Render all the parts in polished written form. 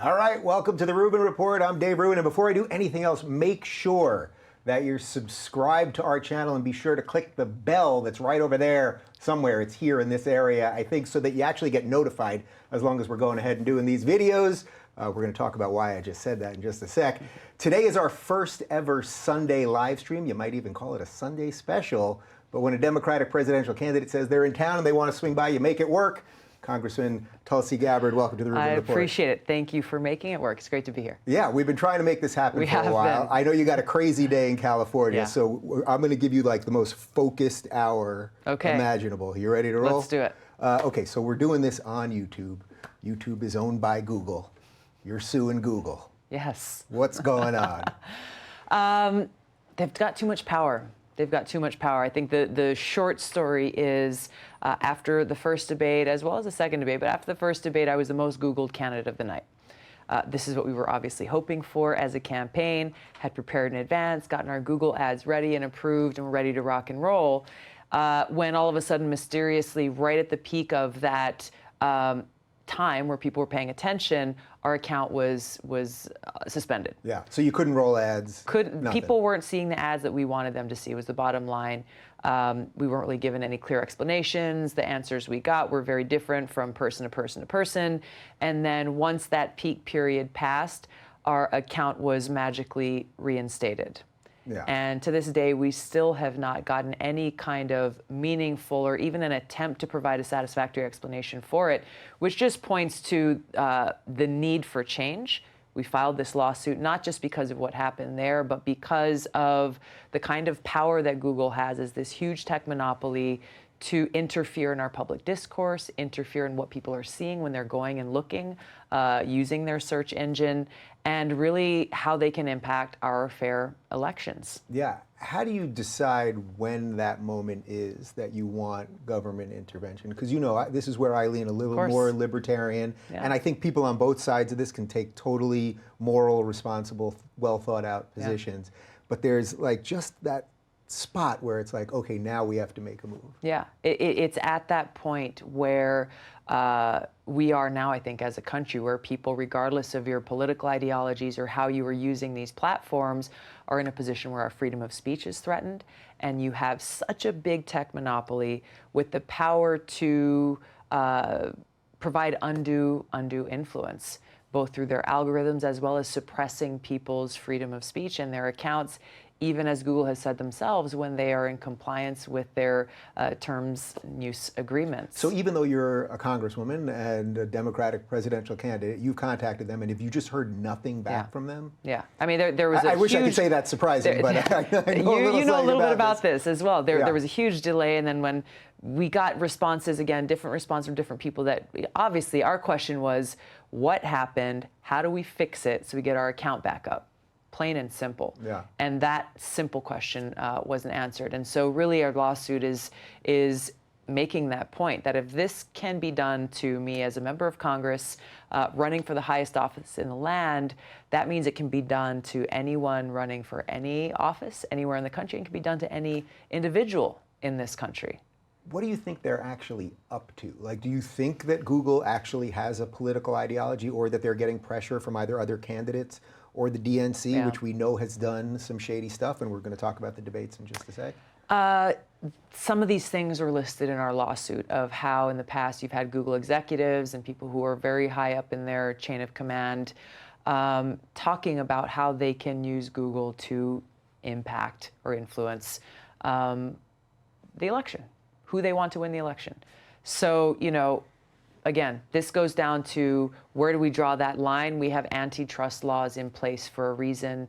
All right, welcome to the Rubin Report. I'm Dave Rubin, and before I do anything else, make sure that you're subscribed to our channel and be sure to click the bell that's right over there somewhere. It's here in this area, I think, so that you actually get notified as long as we're going ahead and doing these videos. We're going to talk about why I just said that in just a sec. Today is our first ever Sunday live stream. You might even call it a Sunday special. But when a Democratic presidential candidate says they're in town and they want to swing by, you make it work. Congressman Tulsi Gabbard, welcome to the Rubin Report. I appreciate it. Thank you for making it work. It's great to be here. Yeah, we've been trying to make this happen for a while. I know you got a crazy day in California, so I'm going to give you like the most focused hour imaginable. You ready to roll? Let's do it. Okay, so we're doing this on YouTube. YouTube is owned by Google. You're suing Google. Yes. What's going on? They've got too much power. They've got too much power. I think the short story is after the first debate, as well as the second debate, but after the first debate, I was the most Googled candidate of the night. This is what we were obviously hoping for as a campaign, had prepared in advance, gotten our Google ads ready and approved, and were ready to rock and roll, when all of a sudden, mysteriously, right at the peak of that time where people were paying attention, our account was suspended. Yeah, so you couldn't roll ads. People weren't seeing the ads that we wanted them to see, was the bottom line. We weren't really given any clear explanations. The answers we got were very different from person to person to person. And then once that peak period passed, our account was magically reinstated. Yeah. And to this day, we still have not gotten any kind of meaningful or even an attempt to provide a satisfactory explanation for it, which just points to the need for change. We filed this lawsuit not just because of what happened there, but because of the kind of power that Google has as this huge tech monopoly to interfere in our public discourse, interfere in what people are seeing when they're going and looking, using their search engine, and really how they can impact our fair elections. Yeah. How do you decide when that moment is that you want government intervention? Because, you know, this is where I lean a little more libertarian. Yeah. And I think people on both sides of this can take totally moral, responsible, well thought out positions. Yeah. But there's like just that spot where it's like, okay, now we have to make a move. Yeah, it's at that point where we are now, I think, as a country, where people, regardless of your political ideologies or how you are using these platforms, are in a position where our freedom of speech is threatened, and you have such a big tech monopoly with the power to provide undue influence, both through their algorithms as well as suppressing people's freedom of speech and their accounts, even as Google has said themselves, when they are in compliance with their terms and use agreements. So even though you're a congresswoman and a Democratic presidential candidate, you've contacted them, and have you just heard nothing back from them? Yeah, I mean, there was I wish I could say that's surprising, but I know you know a little bit about this as well. There was a huge delay, and then when we got responses, again, different response from different people, that obviously our question was, what happened? How do we fix it so we get our account back up? Plain and simple. Yeah. And that simple question wasn't answered. And so really our lawsuit is making that point, that if this can be done to me as a member of Congress running for the highest office in the land, that means it can be done to anyone running for any office anywhere in the country, and can be done to any individual in this country. What do you think they're actually up to? Like, do you think that Google actually has a political ideology, or that they're getting pressure from either other candidates or the DNC, which we know has done some shady stuff, and we're going to talk about the debates in just a sec? Some of these things are listed in our lawsuit, of how in the past you've had Google executives and people who are very high up in their chain of command talking about how they can use Google to impact or influence the election, who they want to win the election. So, you know, again, this goes down to, where do we draw that line? We have antitrust laws in place for a reason,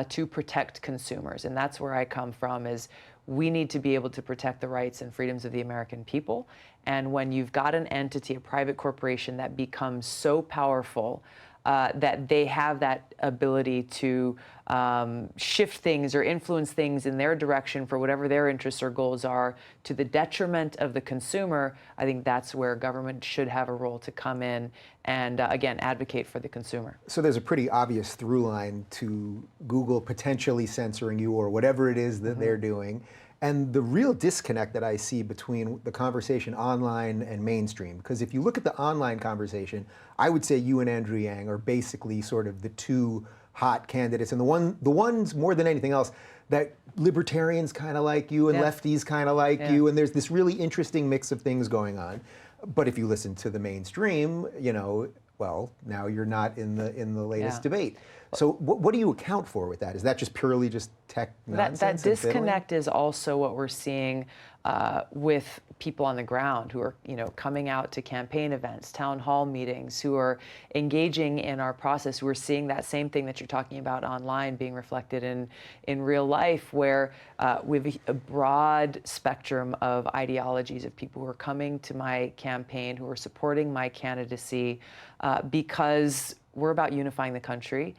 to protect consumers. And that's where I come from, is we need to be able to protect the rights and freedoms of the American people. And when you've got an entity, a private corporation, that becomes so powerful that they have that ability to shift things or influence things in their direction for whatever their interests or goals are, to the detriment of the consumer, I think that's where government should have a role to come in and, again, advocate for the consumer. So there's a pretty obvious through line to Google potentially censoring you or whatever it is that they're doing. And the real disconnect that I see between the conversation online and mainstream, because if you look at the online conversation, I would say you and Andrew Yang are basically sort of the two hot candidates, and the ones more than anything else that libertarians kind of like you and lefties kind of like you, and there's this really interesting mix of things going on. But if you listen to the mainstream, you know, well, now you're not in the latest debate. So what do you account for with that? Is that just purely just tech nonsense? That disconnect is also what we're seeing with people on the ground who are, you know, coming out to campaign events, town hall meetings, who are engaging in our process. We're seeing that same thing that you're talking about online being reflected in real life, where we have a broad spectrum of ideologies of people who are coming to my campaign, who are supporting my candidacy, because we're about unifying the country,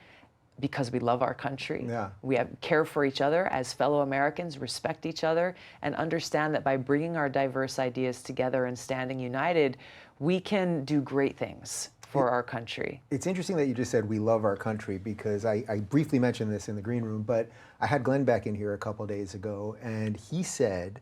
because we love our country. We have care for each other as fellow Americans, respect each other, and understand that by bringing our diverse ideas together and standing united, we can do great things for our country. It's interesting that you just said we love our country, because I briefly mentioned this in the green room, but I had Glenn Beck in here a couple days ago, and he said,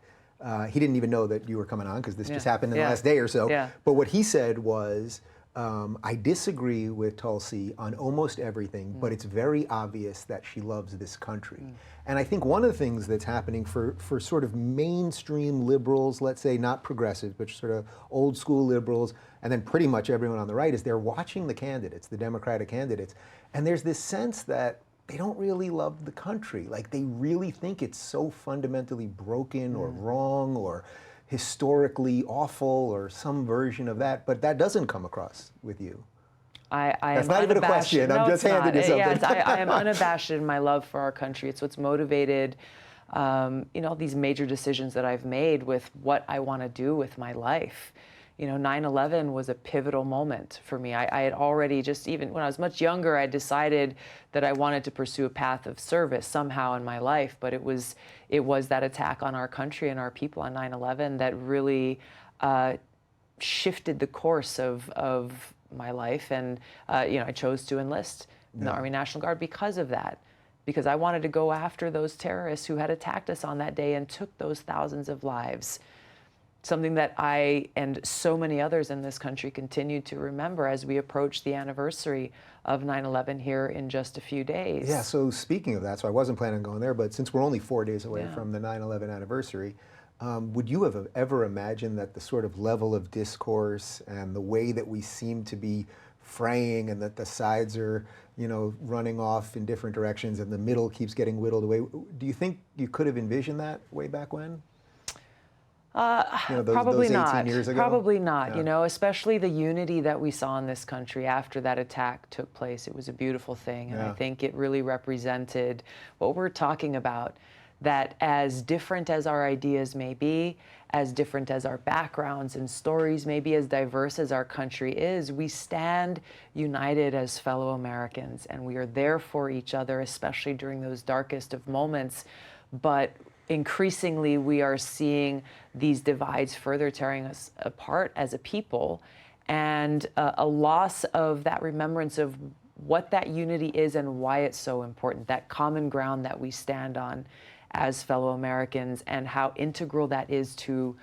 he didn't even know that you were coming on, because this just happened in the last day or so, but what he said was, I disagree with Tulsi on almost everything, but it's very obvious that she loves this country. And I think one of the things that's happening for sort of mainstream liberals, let's say not progressives, but sort of old school liberals, and then pretty much everyone on the right, is they're watching the candidates, the Democratic candidates, and there's this sense that they don't really love the country. Like, they really think it's so fundamentally broken or wrong or historically awful or some version of that, but that doesn't come across with you. That's not even a question. I'm just handing you something. Yes, I am unabashed in my love for our country. It's what's motivated, you know, these major decisions that I've made with what I want to do with my life. You know, 9/11 was a pivotal moment for me. I had already, just even when I was much younger, I decided that I wanted to pursue a path of service somehow in my life. But it was that attack on our country and our people on 9/11 that really shifted the course of my life. And you know, I chose to enlist in the Army National Guard because of that. Because I wanted to go after those terrorists who had attacked us on that day and took those thousands of lives. Something that I and so many others in this country continue to remember as we approach the anniversary of 9/11 here in just a few days. Yeah, so speaking of that, so I wasn't planning on going there, but since we're only 4 days away from the 9/11 anniversary, would you have ever imagined that the sort of level of discourse and the way that we seem to be fraying, and that the sides are, you know, running off in different directions and the middle keeps getting whittled away, do you think you could have envisioned that way back when? You know, probably those 18 not. years ago? Probably not. You know, especially the unity that we saw in this country after that attack took place. It was a beautiful thing, and I think it really represented what we're talking about. That as different as our ideas may be, as different as our backgrounds and stories may be, as diverse as our country is, we stand united as fellow Americans, and we are there for each other, especially during those darkest of moments. But increasingly, we are seeing these divides further tearing us apart as a people, and a loss of that remembrance of what that unity is and why it's so important, that common ground that we stand on as fellow Americans, and how integral that is to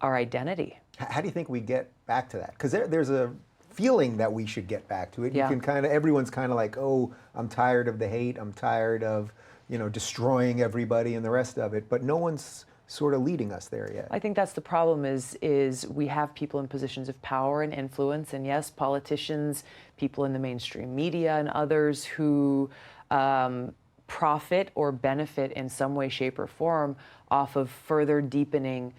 our identity. How do you think we get back to that? Because there's a feeling that we should get back to it. You can kind of, everyone's kind of like, oh, I'm tired of the hate, I'm tired of, you know, destroying everybody and the rest of it, but no one's sort of leading us there yet. I think that's the problem is we have people in positions of power and influence, and yes, politicians, people in the mainstream media and others who profit or benefit in some way, shape, or form off of further deepening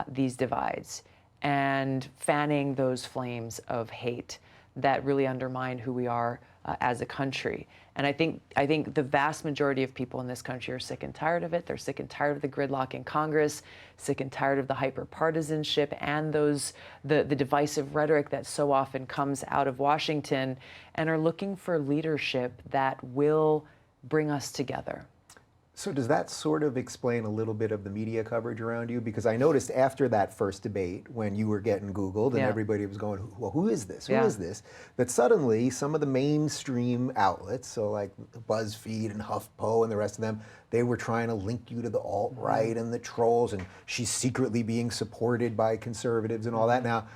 these divides and fanning those flames of hate that really undermine who we are as a country. And I think the vast majority of people in this country are sick and tired of it. They're sick and tired of the gridlock in Congress, sick and tired of the hyper-partisanship and the divisive rhetoric that so often comes out of Washington, and are looking for leadership that will bring us together. So does that sort of explain a little bit of the media coverage around you? Because I noticed after that first debate, when you were getting Googled and Yeah. everybody was going, well, who is this? Who Yeah. is this? That suddenly some of the mainstream outlets, so like BuzzFeed and HuffPo and the rest of them, they were trying to link you to the alt-right and the trolls, and she's secretly being supported by conservatives and all that. Now,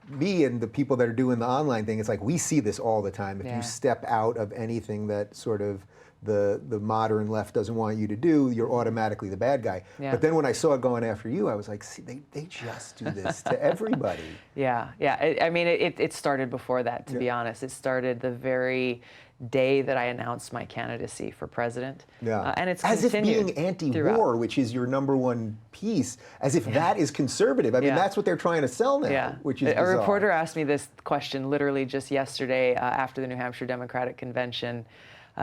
me and the people that are doing the online thing, it's like we see this all the time. If Yeah. you step out of anything that sort of the modern left doesn't want you to do, you're automatically the bad guy. Yeah. But then when I saw it going after you, I was like, see, they just do this to everybody. Yeah, yeah. I mean, it started before that, to be honest. It started the very day that I announced my candidacy for president. Yeah. And it's as if continued being anti-war, throughout. which is your number one piece, as if that is conservative. I mean, Yeah. that's what they're trying to sell now, Yeah. which is A bizarre. reporter asked me this question literally just yesterday after the New Hampshire Democratic Convention.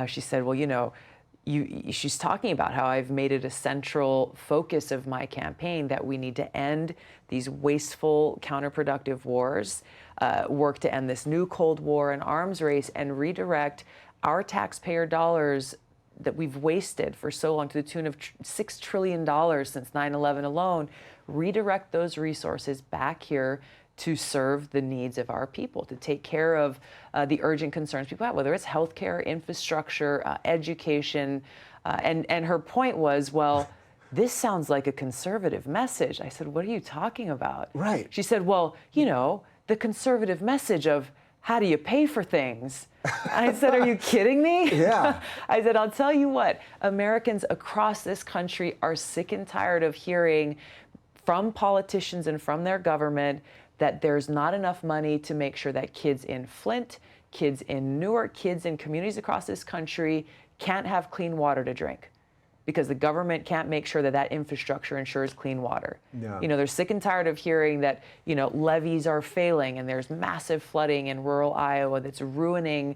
She said, well, you know, she's talking about how I've made it a central focus of my campaign that we need to end these wasteful, counterproductive wars, work to end this new Cold War and arms race, and redirect our taxpayer dollars that we've wasted for so long to the tune of $6 trillion since 9/11 alone, redirect those resources back here to serve the needs of our people, to take care of the urgent concerns people have, whether it's healthcare, infrastructure, education. And her point was, well, this sounds like a conservative message. I said, what are you talking about? Right. She said, well, you know, the conservative message of how do you pay for things? I said, are you kidding me? Yeah. I said, I'll tell you what, Americans across this country are sick and tired of hearing from politicians and from their government that there's not enough money to make sure that kids in Flint, kids in Newark, kids in communities across this country can't have clean water to drink because the government can't make sure that that infrastructure ensures clean water. Yeah. You know, they're sick and tired of hearing that, you know, levees are failing and there's massive flooding in rural Iowa that's ruining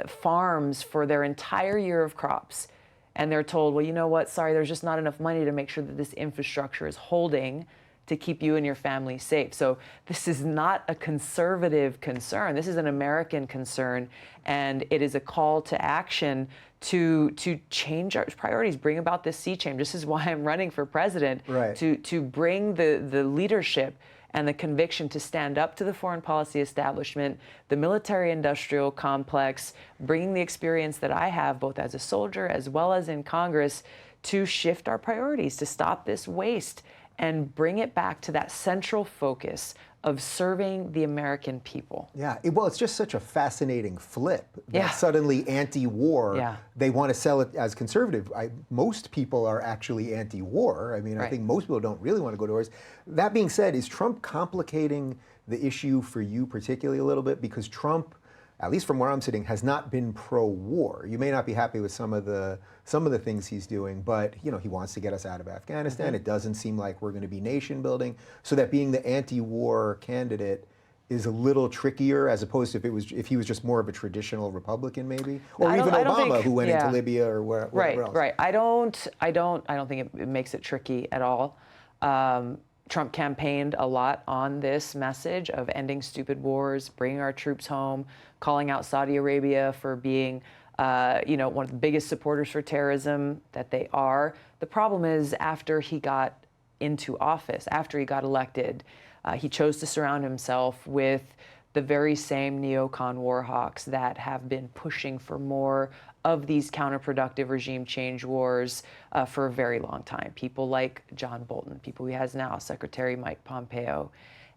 farms for their entire year of crops. And they're told, well, you know what, sorry, there's just not enough money to make sure that this infrastructure is holding to keep you and your family safe. So this is not a conservative concern. This is an American concern, and it is a call to action to change our priorities, bring about this sea change. This is why I'm running for president, Right. to bring the leadership and the conviction to stand up to the foreign policy establishment, the military-industrial complex, bringing the experience that I have both as a soldier as well as in Congress to shift our priorities, to stop this waste and bring it back to that central focus of serving the American people. Yeah, well, it's just such a fascinating flip that Yeah. suddenly anti-war, Yeah. they want to sell it as conservative. Most people are actually anti-war. I mean, I Right. think most people don't really want to go to wars. That being said, is Trump complicating the issue for you particularly a little bit? Because Trump, at least from where I'm sitting, has not been pro-war. You may not be happy with some of the things he's doing, but you know, he wants to get us out of Afghanistan. Mm-hmm. It doesn't seem like we're going to be nation building. So that being the anti-war candidate is a little trickier as opposed to if he was just more of a traditional Republican, maybe, or even I don't Obama, think- who went yeah. into Libya or wherever else. Right. I don't think it makes it tricky at all. Trump campaigned a lot on this message of ending stupid wars, bringing our troops home, calling out Saudi Arabia for being, one of the biggest supporters for terrorism that they are. The problem is after he got into office, after he got elected, he chose to surround himself with the very same neocon war hawks that have been pushing for more of these counterproductive regime change wars for a very long time. People like John Bolton, people he has now, Secretary Mike Pompeo.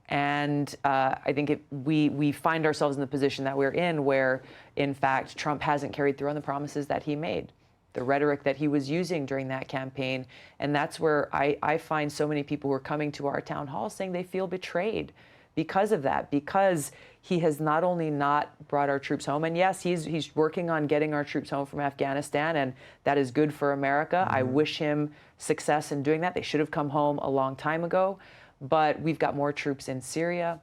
And I think we find ourselves in the position that we're in where, in fact, Trump hasn't carried through on the promises that he made, the rhetoric that he was using during that campaign. And that's where I find so many people who are coming to our town hall saying they feel betrayed because of that, because he has not only not brought our troops home, and yes, he's working on getting our troops home from Afghanistan, and that is good for America. I wish him success in doing that. They should have come home a long time ago, but we've got more troops in Syria.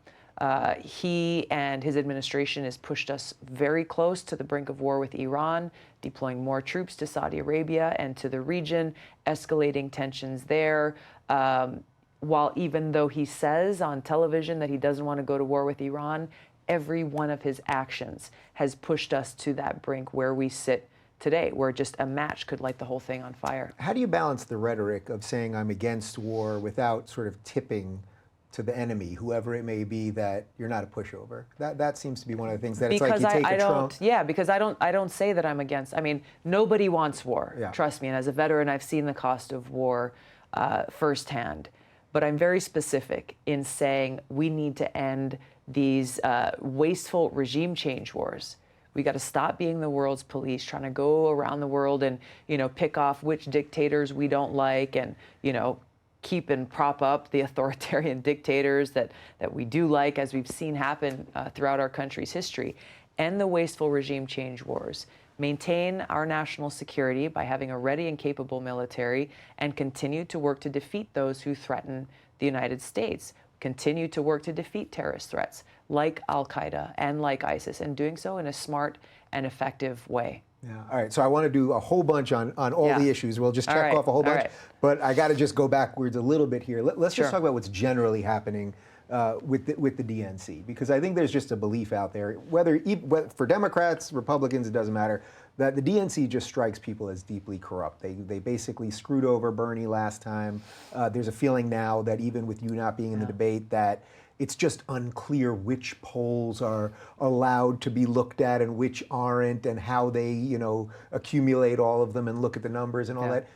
He and his administration has pushed us very close to the brink of war with Iran, deploying more troops to Saudi Arabia and to the region, escalating tensions there. While even though he says on television that he doesn't want to go to war with Iran, every one of his actions has pushed us to that brink where we sit today, where just a match could light the whole thing on fire. How do you balance the rhetoric of saying I'm against war without sort of tipping to the enemy, whoever it may be, that you're not a pushover? That seems to be one of the things that it's like you take a Trump. Yeah, because I don't say that I'm against. I mean, nobody wants war. Yeah. Trust me. And as a veteran, I've seen the cost of war firsthand. But I'm very specific in saying we need to end these wasteful regime change wars. We got to stop being the world's police, trying to go around the world and, pick off which dictators we don't like and, keep and prop up the authoritarian dictators that we do like, as we've seen happen throughout our country's history. End the wasteful regime change wars. Maintain our national security by having a ready and capable military, and continue to work to defeat those who threaten the United States. Continue to work to defeat terrorist threats like Al-Qaeda and like ISIS, and doing so in a smart and effective way. Yeah. All right. So I want to do a whole bunch on all the issues. We'll just check off a whole bunch. Right. But I got to just go backwards a little bit here. Let's Sure. just talk about what's generally happening with the DNC, because I think there's just a belief out there, whether for Democrats, Republicans, it doesn't matter, that the DNC just strikes people as deeply corrupt. They basically screwed over Bernie last time. There's a feeling now that even with you not being in the debate, that it's just unclear which polls are allowed to be looked at and which aren't, and how they, accumulate all of them and look at the numbers and all that.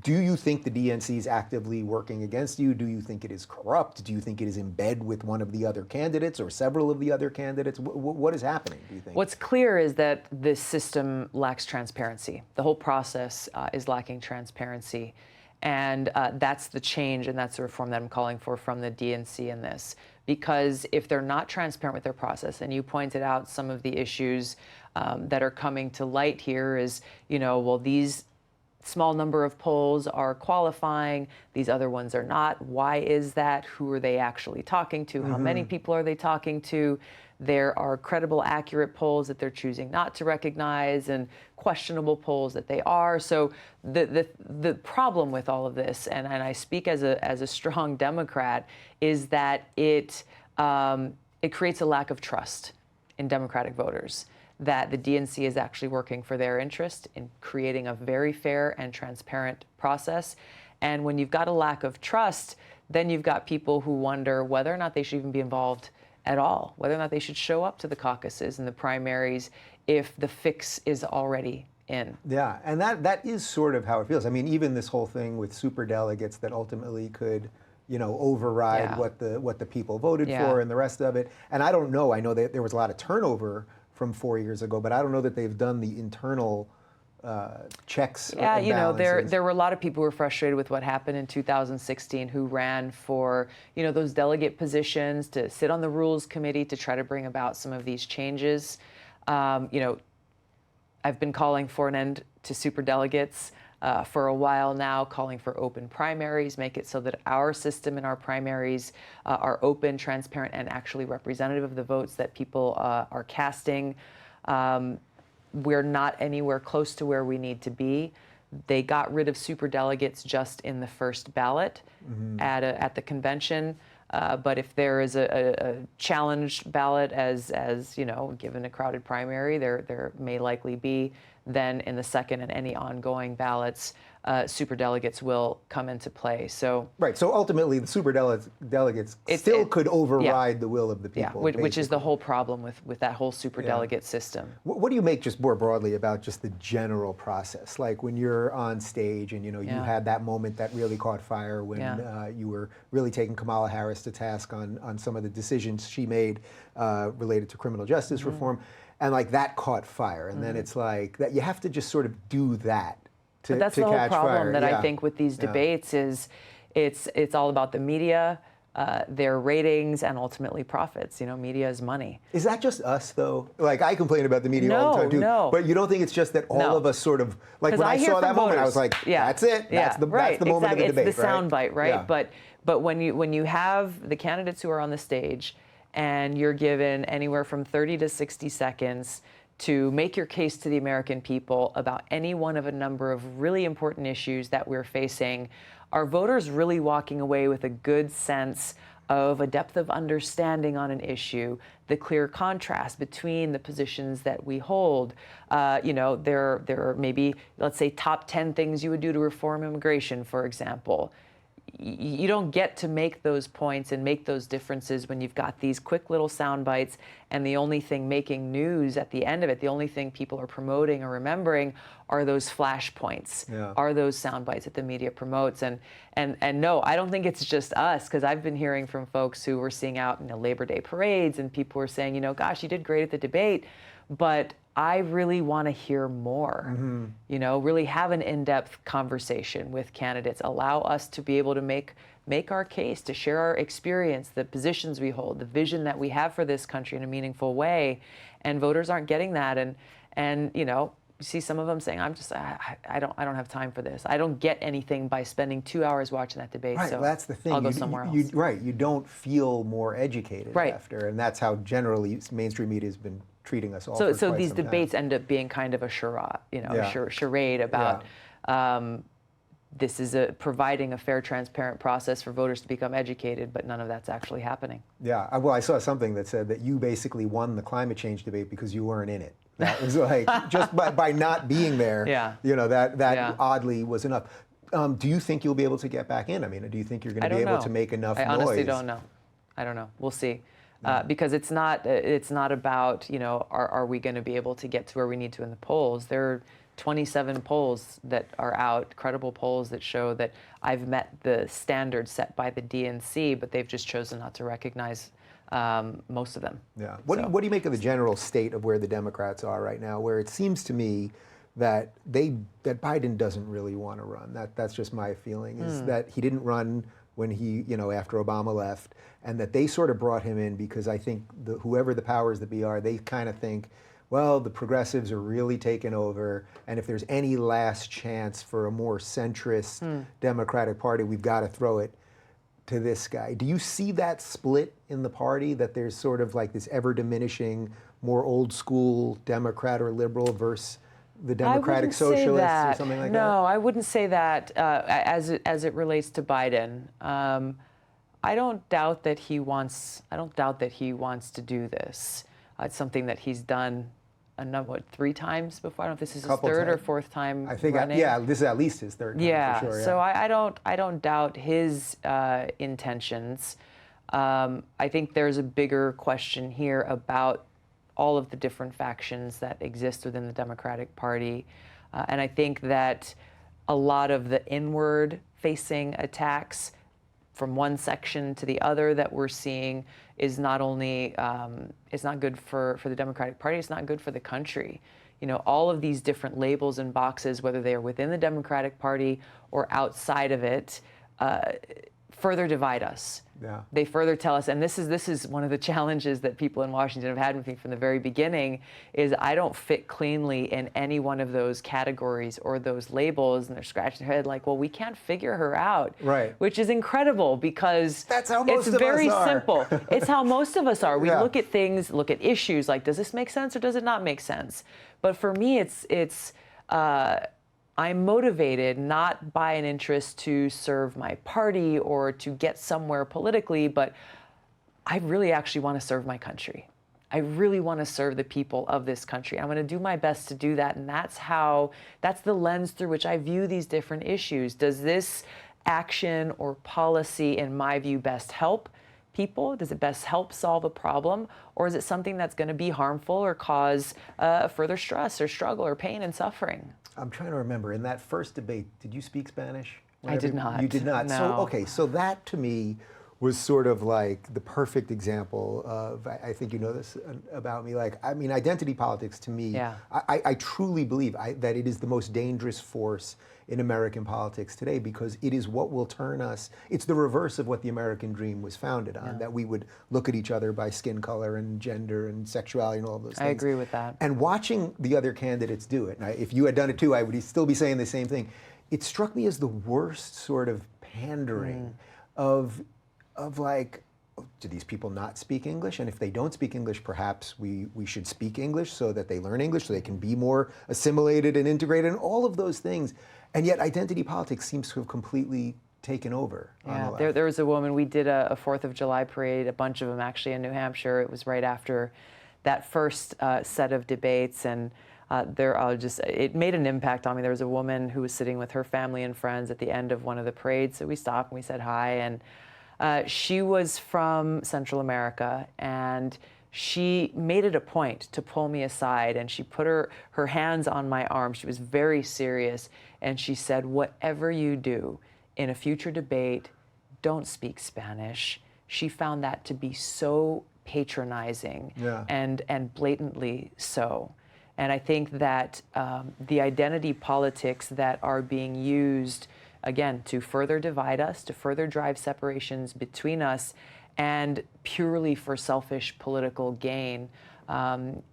Do you think the DNC is actively working against you? Do you think it is corrupt? Do you think it is in bed with one of the other candidates or several of the other candidates? What is happening, do you think? What's clear is that this system lacks transparency. The whole process is lacking transparency. And that's the change, and that's the reform that I'm calling for from the DNC in this. Because if they're not transparent with their process, and you pointed out some of the issues that are coming to light here is, these small number of polls are qualifying, these other ones are not. Why is that? Who are they actually talking to? How many people are they talking to? There are credible, accurate polls that they're choosing not to recognize, and questionable polls that they are. So the problem with all of this, and I speak as a strong Democrat, is that it creates a lack of trust in Democratic voters, that the DNC is actually working for their interest in creating a very fair and transparent process. And when you've got a lack of trust, then you've got people who wonder whether or not they should even be involved at all, whether or not they should show up to the caucuses and the primaries if the fix is already in. Yeah, and that is sort of how it feels. I mean, even this whole thing with superdelegates that ultimately could, override what the people voted for and the rest of it. And I don't know. I know that there was a lot of turnover from 4 years ago, but I don't know that they've done the internal checks. Yeah, there were a lot of people who were frustrated with what happened in 2016 who ran for, those delegate positions to sit on the Rules Committee to try to bring about some of these changes. I've been calling for an end to superdelegates for a while now, calling for open primaries, make it so that our system and our primaries are open, transparent, and actually representative of the votes that people are casting. We're not anywhere close to where we need to be. They got rid of superdelegates just in the first ballot at the convention. But if there is a challenged ballot, as given a crowded primary, there may likely be, then in the second and any ongoing ballots, superdelegates will come into play. So right. So ultimately, the superdelegates still could override the will of the people. Yeah, which is the whole problem with that whole superdelegate system. What do you make just more broadly about just the general process? Like when you're on stage and you had that moment that really caught fire when you were really taking Kamala Harris to task on some of the decisions she made related to criminal justice reform, and like that caught fire, and then it's like that you have to just sort of do that. But that's the whole problem that I think with these debates is it's all about the media, their ratings, and ultimately profits. Media is money. Is that just us, though? Like, I complain about the media all the time, too. No. But you don't think it's just that all of us sort of, like, when I saw that moment, I was like, that's it. That's the moment of the debate, It's the soundbite, right? Yeah. But when you have the candidates who are on the stage and you're given anywhere from 30 to 60 seconds to make your case to the American people about any one of a number of really important issues that we're facing, are voters really walking away with a good sense of a depth of understanding on an issue, the clear contrast between the positions that we hold. There are maybe, let's say, top 10 things you would do to reform immigration, for example. You don't get to make those points and make those differences when you've got these quick little sound bites, and the only thing making news at the end of it, the only thing people are promoting or remembering are those flash points, are those sound bites that the media promotes. And no, I don't think it's just us, because I've been hearing from folks who were seeing out in the Labor Day parades, and people were saying, gosh, you did great at the debate, but I really want to hear more, really have an in-depth conversation with candidates, allow us to be able to make our case, to share our experience, the positions we hold, the vision that we have for this country in a meaningful way. And voters aren't getting that. And you see some of them saying, I don't have time for this. I don't get anything by spending 2 hours watching that debate. Right, so well, that's the thing. I'll go somewhere else. Right, you don't feel more educated after, and that's how generally mainstream media has been treating us all. So these debates end up being kind of a charade about this is providing a fair, transparent process for voters to become educated, but none of that's actually happening. Yeah, well, I saw something that said that you basically won the climate change debate because you weren't in it. That was like, just by not being there, that oddly was enough. Do you think you'll be able to get back in? I mean, do you think you're going to be able to make enough noise? I honestly don't know. I don't know. We'll see. Because it's not about, are we going to be able to get to where we need to in the polls? There are 27 polls that are out, credible polls that show that I've met the standards set by the DNC, but they've just chosen not to recognize most of them. Yeah. What do you make of the general state of where the Democrats are right now, where it seems to me that that Biden doesn't really want to run? That's just my feeling, is that he didn't run when he, after Obama left, and that they sort of brought him in because I think whoever the powers that be are, they kind of think, well, the progressives are really taking over, and if there's any last chance for a more centrist Democratic Party, we've got to throw it to this guy. Do you see that split in the party, that there's sort of like this ever-diminishing, more old-school Democrat or liberal versus the Democratic Socialists or something like that? No, I wouldn't say that as it relates to Biden. I don't doubt that he wants to do this. It's something that he's done 3 times before. I don't know if this is his third or fourth time running. This is at least his third time for sure. So I don't doubt his intentions. I think there's a bigger question here about all of the different factions that exist within the Democratic Party. And I think that a lot of the inward-facing attacks from one section to the other that we're seeing is not only, it's not good for the Democratic Party, it's not good for the country. All of these different labels and boxes, whether they are within the Democratic Party or outside of it, further divide us. Yeah. They further tell us, and this is one of the challenges that people in Washington have had with me from the very beginning, is I don't fit cleanly in any one of those categories or those labels, and they're scratching their head like, well, we can't figure her out. Right. Which is incredible, because that's how most it's of very us are. simple. It's how most of us are. We look at things, look at issues like, does this make sense or does it not make sense? But for me, it's I'm motivated not by an interest to serve my party or to get somewhere politically, but I really actually want to serve my country. I really want to serve the people of this country. I'm going to do my best to do that, and that's the lens through which I view these different issues. Does this action or policy, in my view, best help people? Does it best help solve a problem? Or is it something that's going to be harmful or cause further stress or struggle or pain and suffering? I'm trying to remember, in that first debate, did you speak Spanish? I did not. You did not? No. So that to me was sort of like the perfect example of, I think you know this about me, identity politics to me, I truly believe that it is the most dangerous force in American politics today, because it is what will turn us, it's the reverse of what the American dream was founded on, that we would look at each other by skin color and gender and sexuality and all of those things. I agree with that. And watching the other candidates do it, and if you had done it too, I would still be saying the same thing. It struck me as the worst sort of pandering of like, do these people not speak English? And if they don't speak English, perhaps we should speak English so that they learn English, so they can be more assimilated and integrated, and all of those things. And yet identity politics seems to have completely taken over on the Yeah, left. there was a woman, we did a 4th of July parade, a bunch of them actually in New Hampshire. It was right after that first set of debates, and it made an impact on me. There was a woman who was sitting with her family and friends at the end of one of the parades, so we stopped and we said hi, and she was from Central America, and she made it a point to pull me aside, and she put her hands on my arm. She was very serious, and she said, whatever you do in a future debate, don't speak Spanish. She found that to be so patronizing, and blatantly so. And I think that the identity politics that are being used, again, to further divide us, to further drive separations between us, and purely for selfish political gain,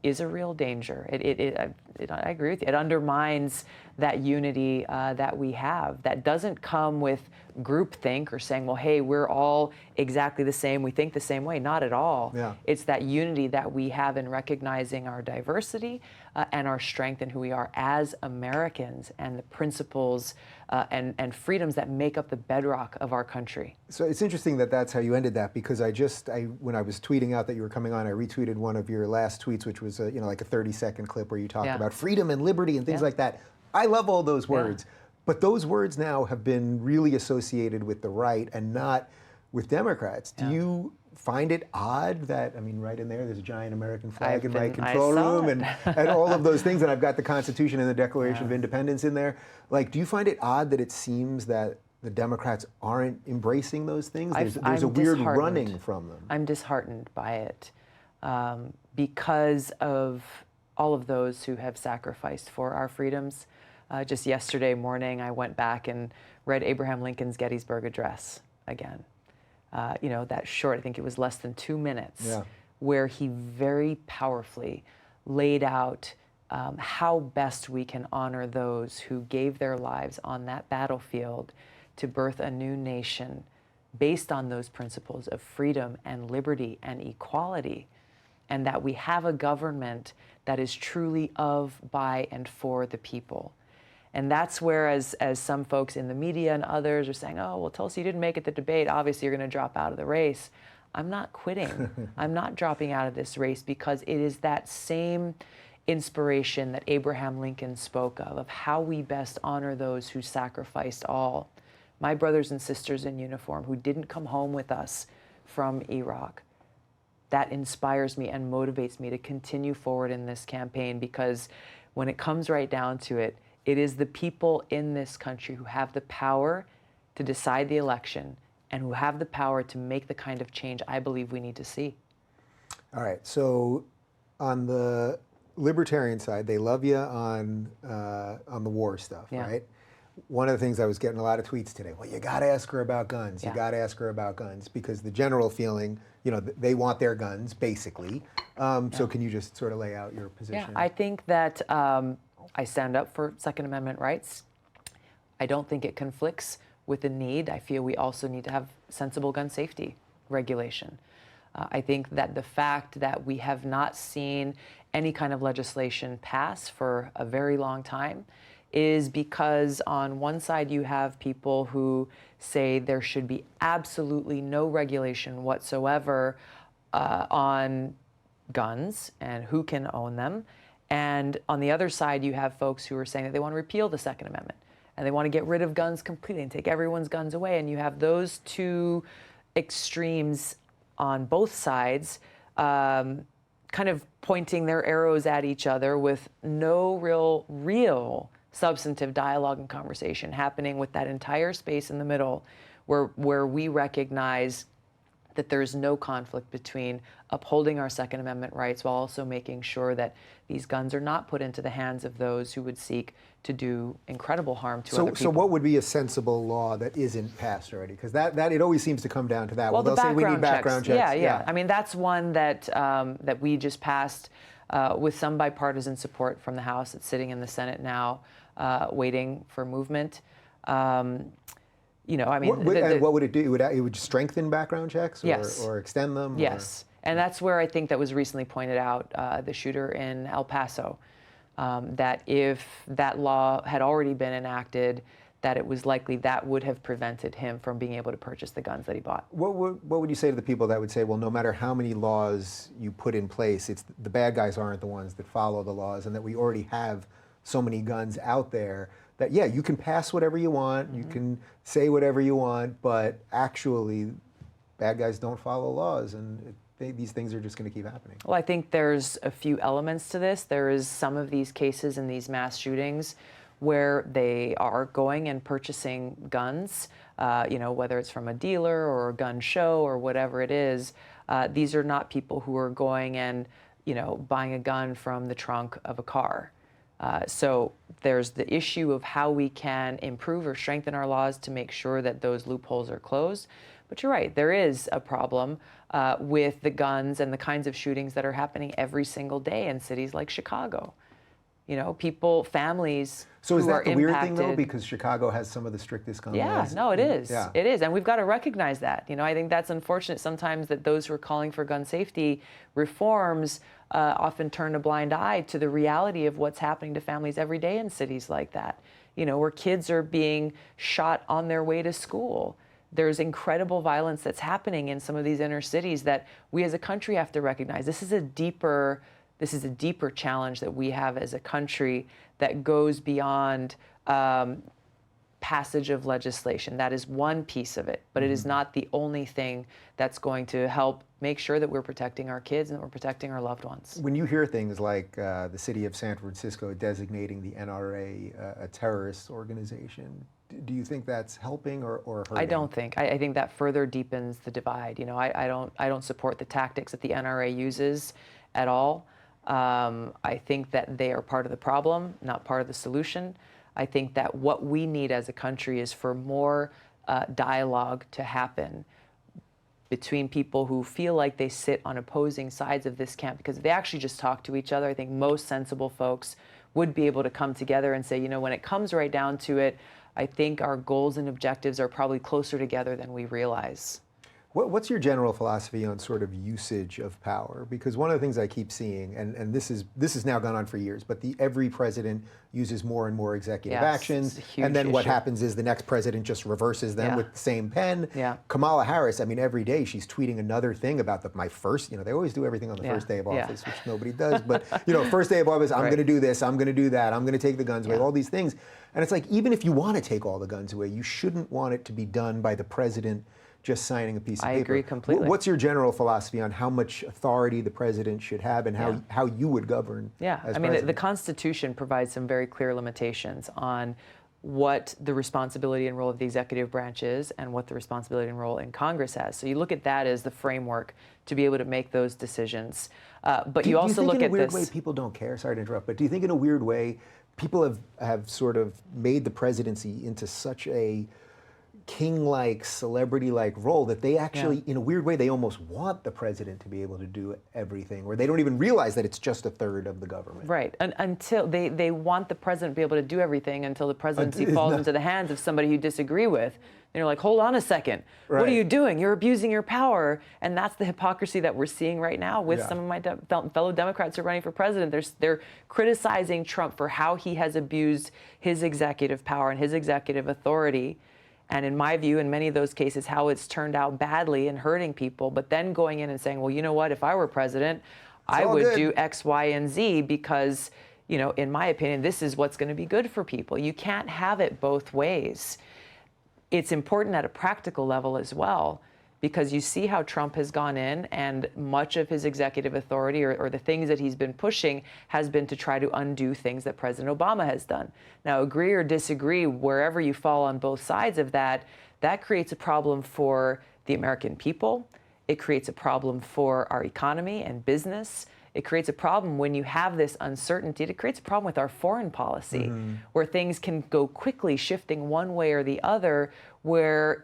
is a real danger. I agree with you. It undermines that unity that we have. That doesn't come with groupthink or saying, well, hey, we're all exactly the same, we think the same way. Not at all. Yeah. It's that unity that we have in recognizing our diversity and our strength in who we are as Americans, and the principles and freedoms that make up the bedrock of our country. So it's interesting that that's how you ended that, because when I was tweeting out that you were coming on, I retweeted one of your last tweets, which was like a 30-second clip where you talked about freedom and liberty and things like that. I love all those words, but those words now have been really associated with the right and not with Democrats. Do you find it odd that, I mean, right in there's a giant American flag in my control room and all of those things, and I've got the Constitution and the Declaration of Independence in there. Like, do you find it odd that it seems that the Democrats aren't embracing those things? There's a weird running from them. I'm disheartened by it because of all of those who have sacrificed for our freedoms. Just yesterday morning, I went back and read Abraham Lincoln's Gettysburg Address again. That short, I think it was less than 2 minutes, where he very powerfully laid out how best we can honor those who gave their lives on that battlefield to birth a new nation based on those principles of freedom and liberty and equality, and that we have a government that is truly of, by, and for the people. And that's where, as some folks in the media and others are saying, oh, well, Tulsi, you didn't make it the debate, obviously you're going to drop out of the race. I'm not quitting. I'm not dropping out of this race, because it is that same inspiration that Abraham Lincoln spoke of how we best honor those who sacrificed all. My brothers and sisters in uniform who didn't come home with us from Iraq. That inspires me and motivates me to continue forward in this campaign, because when it comes right down to it, it is the people in this country who have the power to decide the election and who have the power to make the kind of change I believe we need to see. All right, so on the libertarian side, they love you on the war stuff, right? One of the things I was getting a lot of tweets today, well, you got to ask her about guns. You got to ask her about guns, because the general feeling, they want their guns, basically. So can you just sort of lay out your position? Yeah, I think that I stand up for Second Amendment rights. I don't think it conflicts with the need. I feel we also need to have sensible gun safety regulation. I think that the fact that we have not seen any kind of legislation pass for a very long time is because on one side you have people who say there should be absolutely no regulation whatsoever on guns and who can own them. And on the other side, you have folks who are saying that they want to repeal the Second Amendment and they want to get rid of guns completely and take everyone's guns away. And you have those two extremes on both sides kind of pointing their arrows at each other with no real substantive dialogue and conversation happening with that entire space in the middle where we recognize that there's no conflict between upholding our Second Amendment rights while also making sure that these guns are not put into the hands of those who would seek to do incredible harm to other people. So what would be a sensible law that isn't passed already? Because that it always seems to come down to that. Well, they'll say we need background checks. Yeah. I mean, that's one that that we just passed with some bipartisan support from the House. It's sitting in the Senate now, waiting for movement. I mean, what would it do? It would strengthen background checks, or extend them. Yes, and that's where I think that was recently pointed out, the shooter in El Paso, that if that law had already been enacted, that it was likely that would have prevented him from being able to purchase the guns that he bought. What would you say to the people that would say, well, no matter how many laws you put in place, it's the bad guys aren't the ones that follow the laws, and that we already have so many guns out there that, yeah, you can pass whatever you want, you can say whatever you want, but actually bad guys don't follow laws, and these things are just going to keep happening? Well, I think there's a few elements to this. There is some of these cases in these mass shootings where they are going and purchasing guns, whether it's from a dealer or a gun show or whatever it is. These are not people who are going and, buying a gun from the trunk of a car. So there's the issue of how we can improve or strengthen our laws to make sure that those loopholes are closed. But you're right, there is a problem with the guns and the kinds of shootings that are happening every single day in cities like Chicago. Families So is who are that the weird thing, impacted. though? Because Chicago has some of the strictest gun Yeah, laws. no, it is. Yeah. It is. And we've got to recognize that. I think that's unfortunate sometimes that those who are calling for gun safety reforms often turn a blind eye to the reality of what's happening to families every day in cities like that, where kids are being shot on their way to school. There's incredible violence that's happening in some of these inner cities that we as a country have to recognize. This is a deeper challenge that we have as a country that goes beyond passage of legislation. That is one piece of it, but it is not the only thing that's going to help make sure that we're protecting our kids and that we're protecting our loved ones. When you hear things like the city of San Francisco designating the NRA a terrorist organization, do you think that's helping or hurting? I don't think. I think that further deepens the divide. I don't support the tactics that the NRA uses at all. I think that they are part of the problem, not part of the solution. I think that what we need as a country is for more dialogue to happen between people who feel like they sit on opposing sides of this camp, because if they actually just talk to each other, I think most sensible folks would be able to come together and say, when it comes right down to it, I think our goals and objectives are probably closer together than we realize. What's your general philosophy on sort of usage of power? Because one of the things I keep seeing, and this has now gone on for years, but every president uses more and more executive actions, it's a huge and then what issue. happens is the next president just reverses them with the same pen. Yeah. Kamala Harris, every day she's tweeting another thing about my first, they always do everything on the first day of office, which nobody does, but first day of office, I'm going to do this, I'm going to do that, I'm going to take the guns away, all these things. And it's like, even if you want to take all the guns away, you shouldn't want it to be done by the president just signing a piece of paper. I agree completely. What's your general philosophy on how much authority the president should have and how you would govern? Yeah, as the president? Constitution provides some very clear limitations on what the responsibility and role of the executive branch is and what the responsibility and role in Congress has. So you look at that as the framework to be able to make those decisions. But you also look at this. Do you think in a weird way people don't care? Sorry to interrupt, but do you think in a weird way people have sort of made the presidency into such a king-like, celebrity-like role that they actually, in a weird way, they almost want the president to be able to do everything, or they don't even realize that it's just a third of the government. Right, until they want the president to be able to do everything until the presidency falls into the hands of somebody you disagree with. And you're like, hold on a second, what are you doing? You're abusing your power. And that's the hypocrisy that we're seeing right now with some of my fellow Democrats who are running for president. They're criticizing Trump for how he has abused his executive power and his executive authority. And in my view, in many of those cases, how it's turned out badly and hurting people, but then going in and saying, well, you know what, if I were president, I would do X, Y, and Z because, in my opinion, this is what's going to be good for people. You can't have it both ways. It's important at a practical level as well, because you see how Trump has gone in and much of his executive authority or the things that he's been pushing has been to try to undo things that President Obama has done. Now, agree or disagree, wherever you fall on both sides of that, that creates a problem for the American people. It creates a problem for our economy and business. It creates a problem when you have this uncertainty. It creates a problem with our foreign policy, where things can go quickly shifting one way or the other, where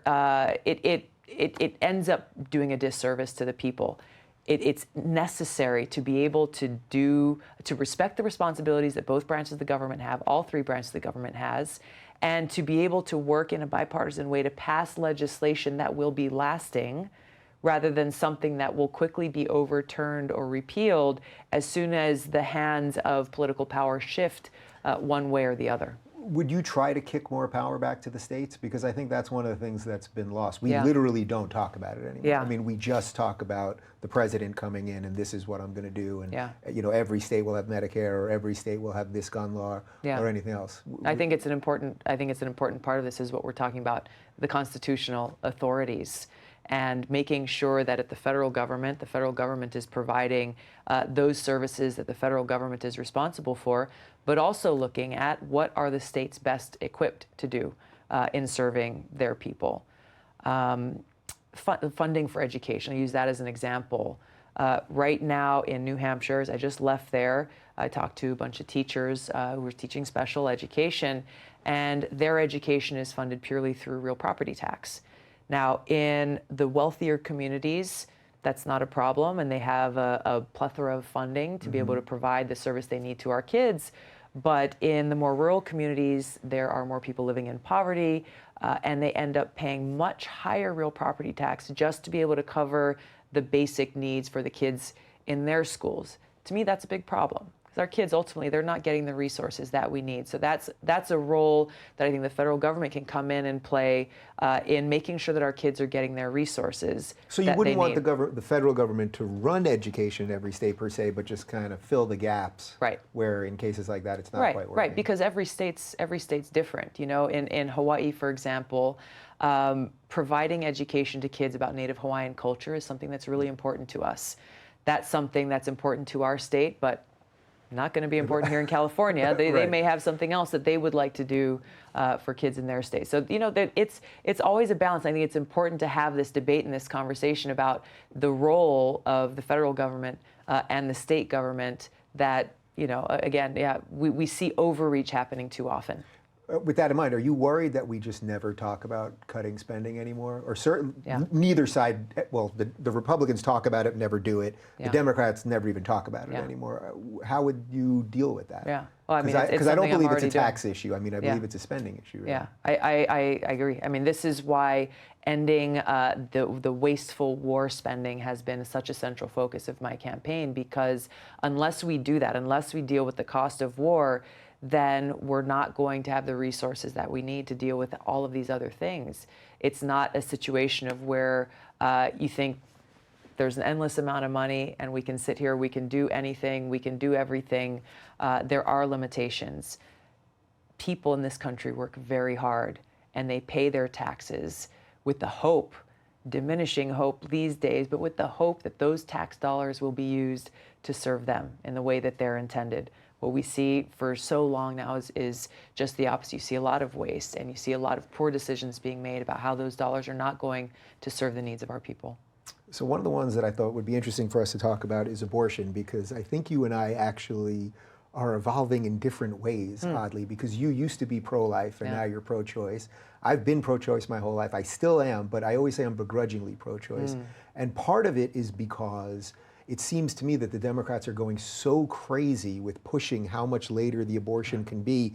it ends up doing a disservice to the people. It's necessary to be able to respect the responsibilities that both branches of the government have, all three branches of the government has, and to be able to work in a bipartisan way to pass legislation that will be lasting, rather than something that will quickly be overturned or repealed as soon as the hands of political power shift one way or the other. Would you try to kick more power back to the states? Because I think that's one of the things that's been lost. We Yeah. literally don't talk about it anymore. Yeah. I mean, we just talk about the president coming in and this is what I'm going to do, and Yeah. every state will have Medicare, or every state will have this gun law, Yeah. or anything else. I think it's an important part of this is what we're talking about, the constitutional authorities, and making sure that at the federal government is providing those services that the federal government is responsible for, but also looking at what are the states best equipped to do in serving their people. Funding for education, I use that as an example. Right now in New Hampshire, as I just left there, I talked to a bunch of teachers who were teaching special education, and their education is funded purely through real property tax. Now, in the wealthier communities, that's not a problem, and they have a plethora of funding to be able to provide the service they need to our kids. But in the more rural communities, there are more people living in poverty, and they end up paying much higher real property tax just to be able to cover the basic needs for the kids in their schools. To me, that's a big problem. Because our kids, ultimately, they're not getting the resources that we need. So that's a role that I think the federal government can come in and play in making sure that our kids are getting their resources. So you wouldn't want the federal government to run education in every state per se, but just kind of fill the gaps. Right. Where in cases like that, it's not quite working. Right, because every state's different. In Hawaii, for example, providing education to kids about Native Hawaiian culture is something that's really important to us. That's something that's important to our state, but not going to be important here in California. They may have something else that they would like to do for kids in their state. So that it's always a balance. I think it's important to have this debate and this conversation about the role of the federal government and the state government. That again, we see overreach happening too often. With that in mind, are you worried that we just never talk about cutting spending anymore? Or Yeah. neither side, well, the Republicans talk about it, never do it. Yeah. The Democrats never even talk about it Yeah. anymore. How would you deal with that? Yeah. Well, I mean, Because I don't something I'm believe it's a already doing. tax issue. I mean, I believe it's a spending issue. Really. Yeah, I agree. I mean, this is why ending the wasteful war spending has been such a central focus of my campaign, because unless we do that, unless we deal with the cost of war, then we're not going to have the resources that we need to deal with all of these other things. It's not a situation of where you think there's an endless amount of money and we can sit here, we can do anything, we can do everything. There are limitations. People in this country work very hard and they pay their taxes with the hope, diminishing hope these days, but with the hope that those tax dollars will be used to serve them in the way that they're intended. What we see for so long now is just the opposite. You see a lot of waste and you see a lot of poor decisions being made about how those dollars are not going to serve the needs of our people. So one of the ones that I thought would be interesting for us to talk about is abortion, because I think you and I actually are evolving in different ways, oddly, because you used to be pro-life and now you're pro-choice. I've been pro-choice my whole life. I still am, but I always say I'm begrudgingly pro-choice. And part of it is because it seems to me that the Democrats are going so crazy with pushing how much later the abortion can be.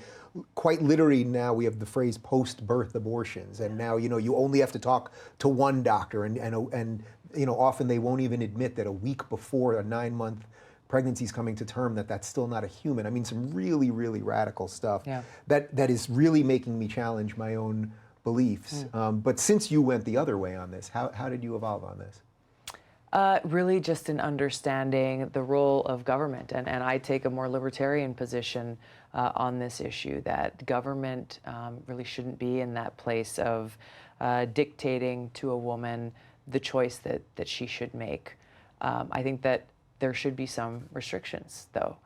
Quite literally now we have the phrase post-birth abortions, and now you only have to talk to one doctor, and often they won't even admit that a week before a 9-month pregnancy is coming to term that's still not a human. I mean, some really, really radical stuff that is really making me challenge my own beliefs. But since you went the other way on this, how did you evolve on this? Really just in understanding the role of government. And I take a more libertarian position on this issue, that government really shouldn't be in that place of dictating to a woman the choice that she should make. I think that there should be some restrictions, though.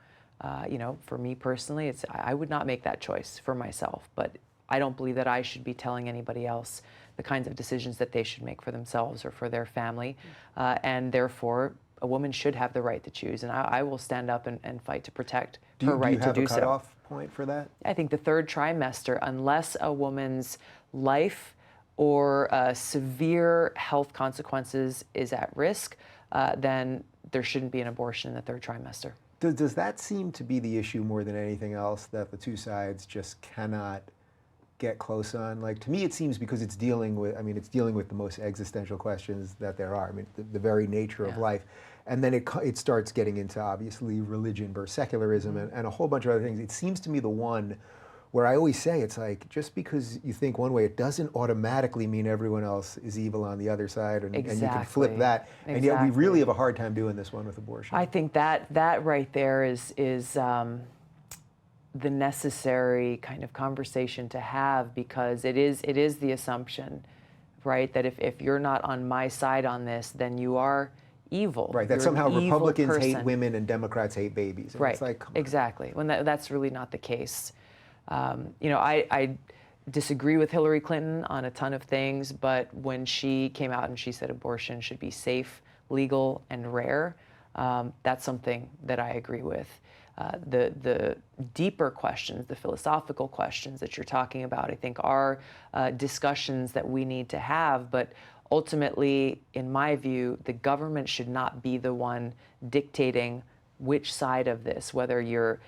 For me personally, I would not make that choice for myself, but I don't believe that I should be telling anybody else the kinds of decisions that they should make for themselves or for their family. And therefore, a woman should have the right to choose. And I will stand up and fight to protect her right to do so. Do you have a cutoff point for that? I think the third trimester, unless a woman's life or severe health consequences is at risk, then there shouldn't be an abortion in the third trimester. Does that seem to be the issue more than anything else, that the two sides just cannot get close on? Like, to me, it seems because it's dealing with the most existential questions that there are. I mean, the very nature of life. And then it starts getting into, obviously, religion versus secularism and a whole bunch of other things. It seems to me the one where I always say it's like, just because you think one way, it doesn't automatically mean everyone else is evil on the other side, and you can flip that. And yet we really have a hard time doing this one with abortion. I think that right there is the necessary kind of conversation to have, because it is the assumption, right, that if you're not on my side on this, then you are evil. Right, that You're somehow an evil Republicans person. hate women and Democrats hate babies. And Right, it's like, come on. exactly. When that's really not the case. You know, I disagree with Hillary Clinton on a ton of things, but when she came out and she said abortion should be safe, legal, and rare, that's something that I agree with. The deeper questions, the philosophical questions that you're talking about, I think are discussions that we need to have, but ultimately, in my view, the government should not be the one dictating which side of this, whether you're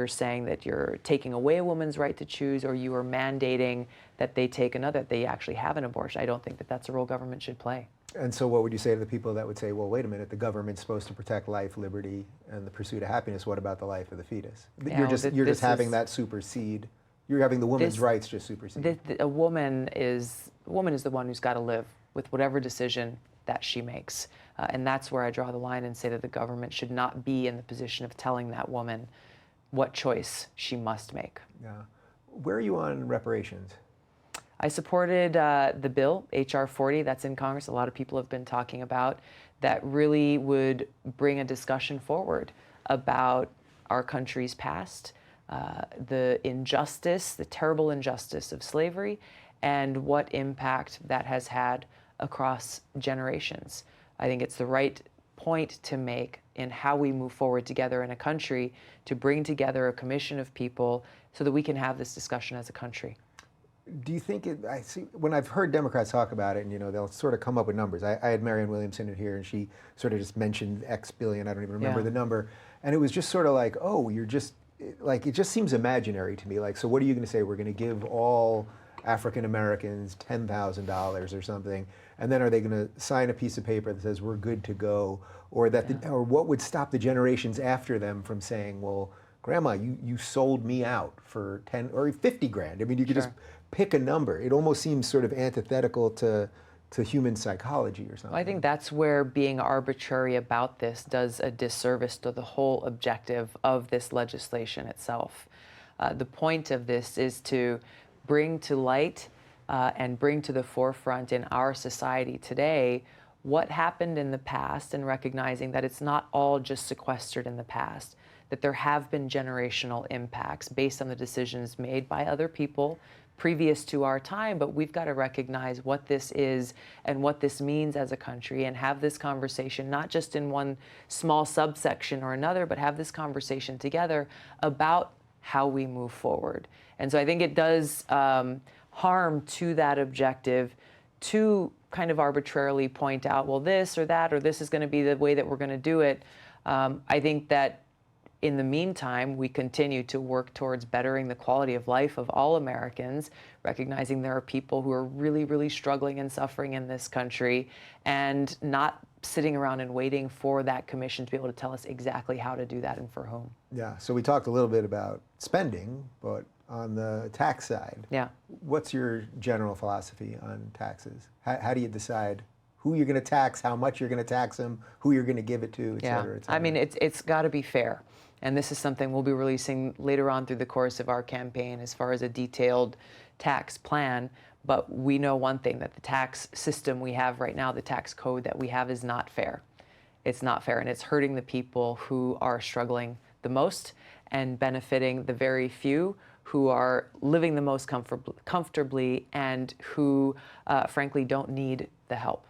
saying that you're taking away a woman's right to choose, or you are mandating that they take another, that they actually have an abortion. I don't think that that's a role government should play. And so what would you say to the people that would say, well, wait a minute, the government's supposed to protect life, liberty, and the pursuit of happiness. What about the life of the fetus? Yeah, you're just having that supersede. You're having the woman's rights just supersede. A woman is the one who's got to live with whatever decision that she makes. And that's where I draw the line and say that the government should not be in the position of telling that woman what choice she must make. Yeah. Where are you on reparations? I supported the bill, H.R. 40, that's in Congress. A lot of people have been talking about that really would bring a discussion forward about our country's past, the injustice, the terrible injustice of slavery, and what impact that has had across generations. I think it's the right point to make in how we move forward together in a country to bring together a commission of people so that we can have this discussion as a country. Do you think I see when I've heard Democrats talk about it, and they'll sort of come up with numbers. I had Marianne Williamson in here, and she sort of just mentioned X billion. I don't even remember the number, and it was just sort of like, oh, you're just like, it just seems imaginary to me. Like, so what are you going to say? We're going to give all African Americans $10,000 or something, and then are they going to sign a piece of paper that says we're good to go, or that or what would stop the generations after them from saying, well, Grandma, you sold me out for 10 or 50 grand. I mean, you could just pick a number. It almost seems sort of antithetical to human psychology or something. Well, I think that's where being arbitrary about this does a disservice to the whole objective of this legislation itself. The point of this is to bring to light and bring to the forefront in our society today what happened in the past, and recognizing that it's not all just sequestered in the past, that there have been generational impacts based on the decisions made by other people previous to our time, but we've got to recognize what this is and what this means as a country, and have this conversation not just in one small subsection or another, but have this conversation together about how we move forward. And so I think it does harm to that objective to kind of arbitrarily point out, well, this or that, or this is going to be the way that we're going to do it. I think that in the meantime, we continue to work towards bettering the quality of life of all Americans, recognizing there are people who are really, really struggling and suffering in this country, and not sitting around and waiting for that commission to be able to tell us exactly how to do that and for whom. Yeah, so we talked a little bit about spending, but on the tax side, what's your general philosophy on taxes? How do you decide who you're going to tax, how much you're going to tax them, who you're going to give it to, et cetera, et cetera? I mean, it's got to be fair. And this is something we'll be releasing later on through the course of our campaign as far as a detailed tax plan. But we know one thing, that the tax system we have right now, the tax code that we have, is not fair. It's not fair, and it's hurting the people who are struggling the most and benefiting the very few who are living the most comfortably and who, frankly, don't need the help.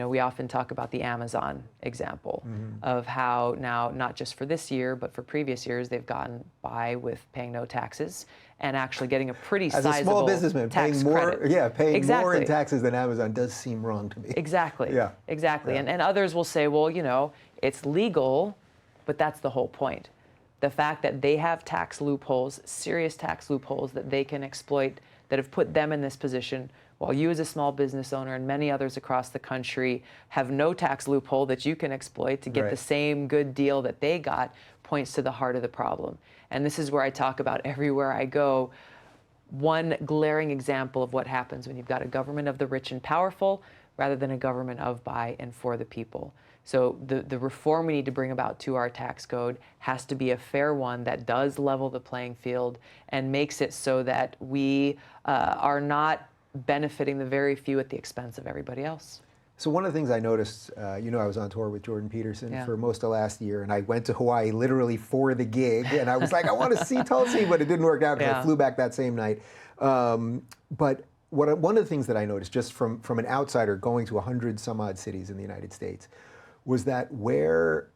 We often talk about the Amazon example of how now, not just for this year, but for previous years, they've gotten by with paying no taxes and actually getting a pretty sizable tax credit. As a small businessman, paying more in taxes than Amazon does seem wrong to me. Exactly. Exactly. Yeah. And others will say, well, it's legal, but that's the whole point. The fact that they have tax loopholes, serious tax loopholes that they can exploit, that have put them in this position, while you as a small business owner and many others across the country have no tax loophole that you can exploit to get the same good deal that they got, points to the heart of the problem. And this is where I talk about everywhere I go. One glaring example of what happens when you've got a government of the rich and powerful rather than a government of, by, and for the people. So the reform we need to bring about to our tax code has to be a fair one that does level the playing field and makes it so that we are not benefiting the very few at the expense of everybody else. So one of the things I noticed, I was on tour with Jordan Peterson for most of last year, and I went to Hawaii literally for the gig, and I was like, I want to see Tulsi, but it didn't work out because I flew back that same night. But one of the things that I noticed, just from an outsider going to 100 some odd cities in the United States, was that where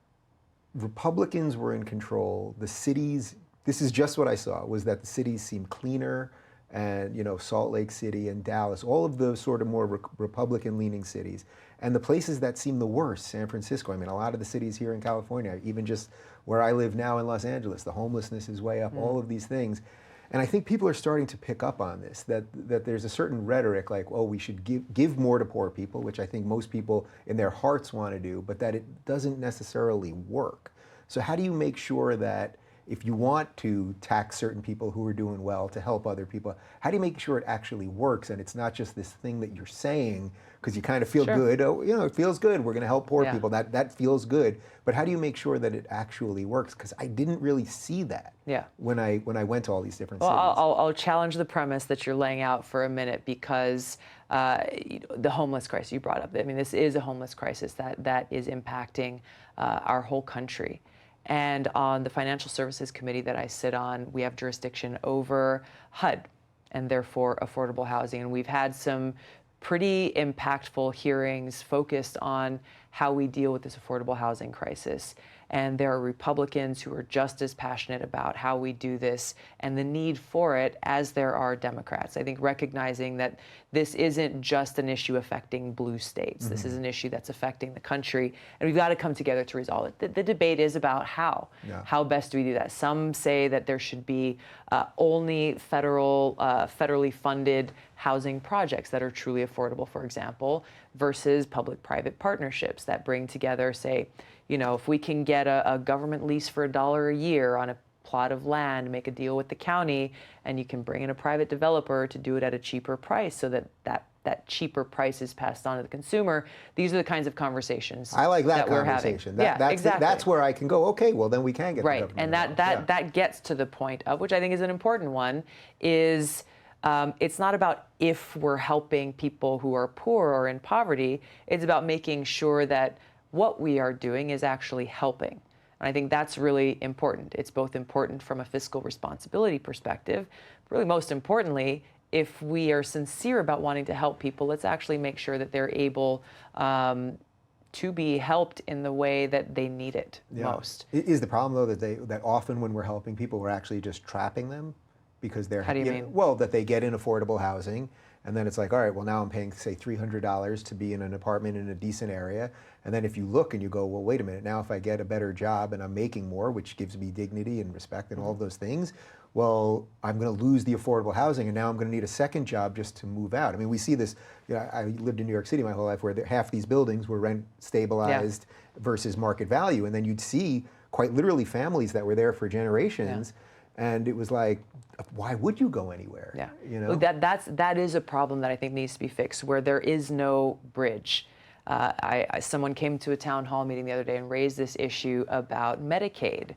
Republicans were in control, the cities, this is just what I saw, was that the cities seemed cleaner, and Salt Lake City and Dallas, all of those sort of more Republican-leaning cities, and the places that seem the worst, San Francisco. I mean, a lot of the cities here in California, even just where I live now in Los Angeles, the homelessness is way up. All of these things, and I think people are starting to pick up on this. That there's a certain rhetoric like, oh, we should give more to poor people, which I think most people in their hearts want to do, but that it doesn't necessarily work. So how do you make sure that if you want to tax certain people who are doing well to help other people, how do you make sure it actually works and it's not just this thing that you're saying because you kind of feel good? Oh, it feels good. We're going to help poor people. That feels good. But how do you make sure that it actually works? Because I didn't really see that when I went to all these different cities. I'll challenge the premise that you're laying out for a minute because the homeless crisis you brought up. I mean, this is a homeless crisis that is impacting our whole country. And on the Financial Services Committee that I sit on, we have jurisdiction over HUD and therefore affordable housing. And we've had some pretty impactful hearings focused on how we deal with this affordable housing crisis. And there are Republicans who are just as passionate about how we do this and the need for it as there are Democrats. I think recognizing that this isn't just an issue affecting blue states. This is an issue that's affecting the country, and we've got to come together to resolve it. The debate is about how. How best do we do that? Some say that there should be only federally funded housing projects that are truly affordable, for example, versus public-private partnerships that bring together, say, if we can get a government lease for $1 a year on a plot of land, make a deal with the county, and you can bring in a private developer to do it at a cheaper price so that cheaper price is passed on to the consumer. These are the kinds of conversations I like that we're conversation. having. Exactly. That's where I can go, okay, well, then we can get the government and that gets to the point of, which I think is an important one, is it's not about if we're helping people who are poor or in poverty. It's about making sure that what we are doing is actually helping. And I think that's really important. It's both important from a fiscal responsibility perspective, but really most importantly, if we are sincere about wanting to help people, let's actually make sure that they're able to be helped in the way that they need it most. Is the problem, though, that often when we're helping people, we're actually just trapping them? Because they're, how do you mean? Well, that they get in affordable housing, and then it's like, all right, well, now I'm paying, say, $300 to be in an apartment in a decent area. And then if you look and you go, well, wait a minute, now if I get a better job and I'm making more, which gives me dignity and respect and all of those things, well, I'm going to lose the affordable housing, and now I'm going to need a second job just to move out. I mean, we see this, I lived in New York City my whole life, where half these buildings were rent stabilized versus market value. And then you'd see quite literally families that were there for generations. And it was like, why would you go anywhere? Look, that is a problem that I think needs to be fixed, where there is no bridge. Someone came to a town hall meeting the other day and raised this issue about Medicaid,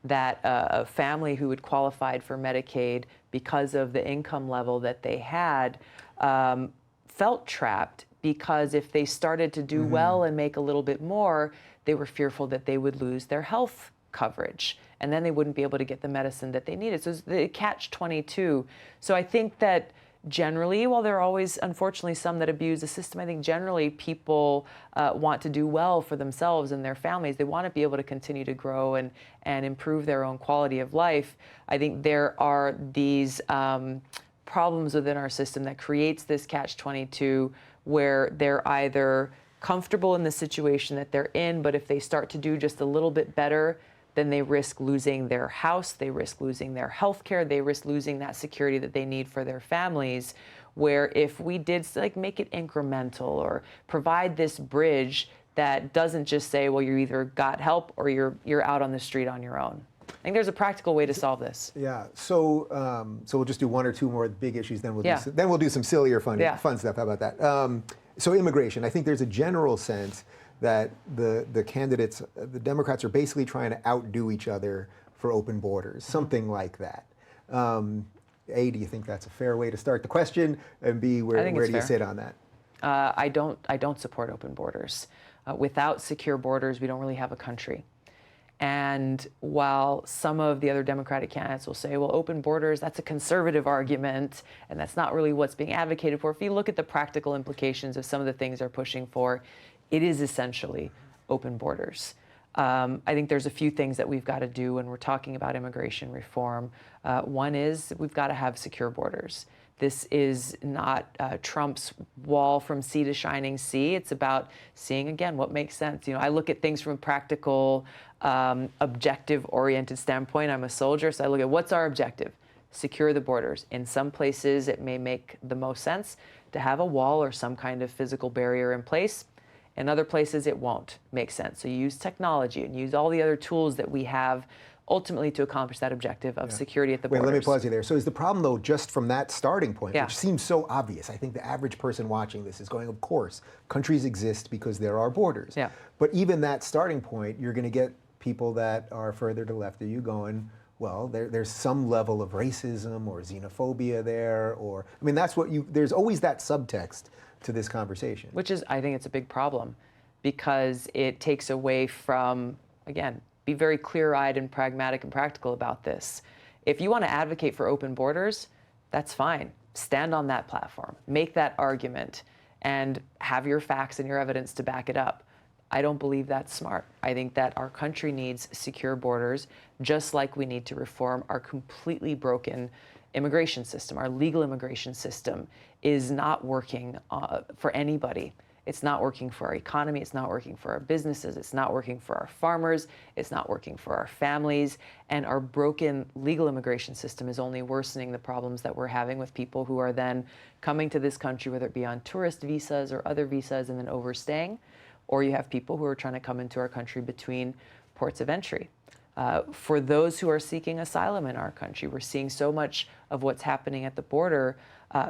that a family who had qualified for Medicaid because of the income level that they had felt trapped, because if they started to do well and make a little bit more, they were fearful that they would lose their health coverage, and then they wouldn't be able to get the medicine that they needed. So it's the catch-22. So I think that generally, while there are always, unfortunately, some that abuse the system, I think generally people want to do well for themselves and their families. They want to be able to continue to grow and improve their own quality of life. I think there are these problems within our system that creates this catch-22, where they're either comfortable in the situation that they're in, but if they start to do just a little bit better, then they risk losing their house, they risk losing their health care, they risk losing that security that they need for their families. Where if we did make it incremental or provide this bridge, that doesn't just say, well, you either got help or you're out on the street on your own. I think there's a practical way to solve this. Yeah. So we'll just do one or two more big issues, then Yeah. we'll do some sillier, fun Yeah. stuff. How about that? So immigration. I think there's a general sense that the candidates, the Democrats, are basically trying to outdo each other for open borders, something like that. A, do you think that's a fair way to start the question? And B, where do you sit on that? I don't support open borders. Without secure borders, we don't really have a country. And while some of the other Democratic candidates will say, well, open borders, that's a conservative argument, and that's not really what's being advocated for. If you look at the practical implications of some of the things they're pushing for, it is essentially open borders. I think there's a few things that we've got to do when we're talking about immigration reform. One is we've got to have secure borders. This is not Trump's wall from sea to shining sea. It's about seeing, again, what makes sense. You know, I look at things from a practical, objective-oriented standpoint. I'm a soldier, so I look at what's our objective? Secure the borders. In some places, it may make the most sense to have a wall or some kind of physical barrier in place. In other places, it won't make sense. So you use technology and use all the other tools that we have ultimately to accomplish that objective of security at the borders. Wait, let me pause you there. So is the problem, though, just from that starting point, Yeah. which seems so obvious? I think the average person watching this is going, of course, countries exist because there are borders. Yeah. But even that starting point, you're going to get people that are further to the left of you going, well, there's some level of racism or xenophobia there, or, I mean, there's always that subtext to this conversation. Which is, I think it's a big problem because it takes away from, again, be very clear-eyed and pragmatic and practical about this. If you want to advocate for open borders, that's fine. Stand on that platform, make that argument, and have your facts and your evidence to back it up. I don't believe that's smart. I think that our country needs secure borders, just like we need to reform our completely broken immigration system. Our legal immigration system is not working for anybody. It's not working for our economy. It's not working for our businesses. It's not working for our farmers. It's not working for our families. And our broken legal immigration system is only worsening the problems that we're having with people who are then coming to this country, whether it be on tourist visas or other visas, and then overstaying. Or you have people who are trying to come into our country between ports of entry. For those who are seeking asylum in our country, we're seeing so much of what's happening at the border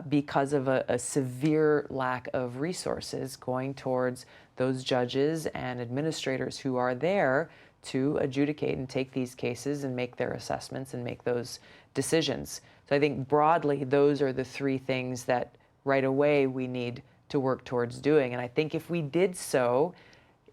because of a severe lack of resources going towards those judges and administrators who are there to adjudicate and take these cases and make their assessments and make those decisions. So I think broadly, those are the three things that right away we need to work towards doing. And I think if we did so,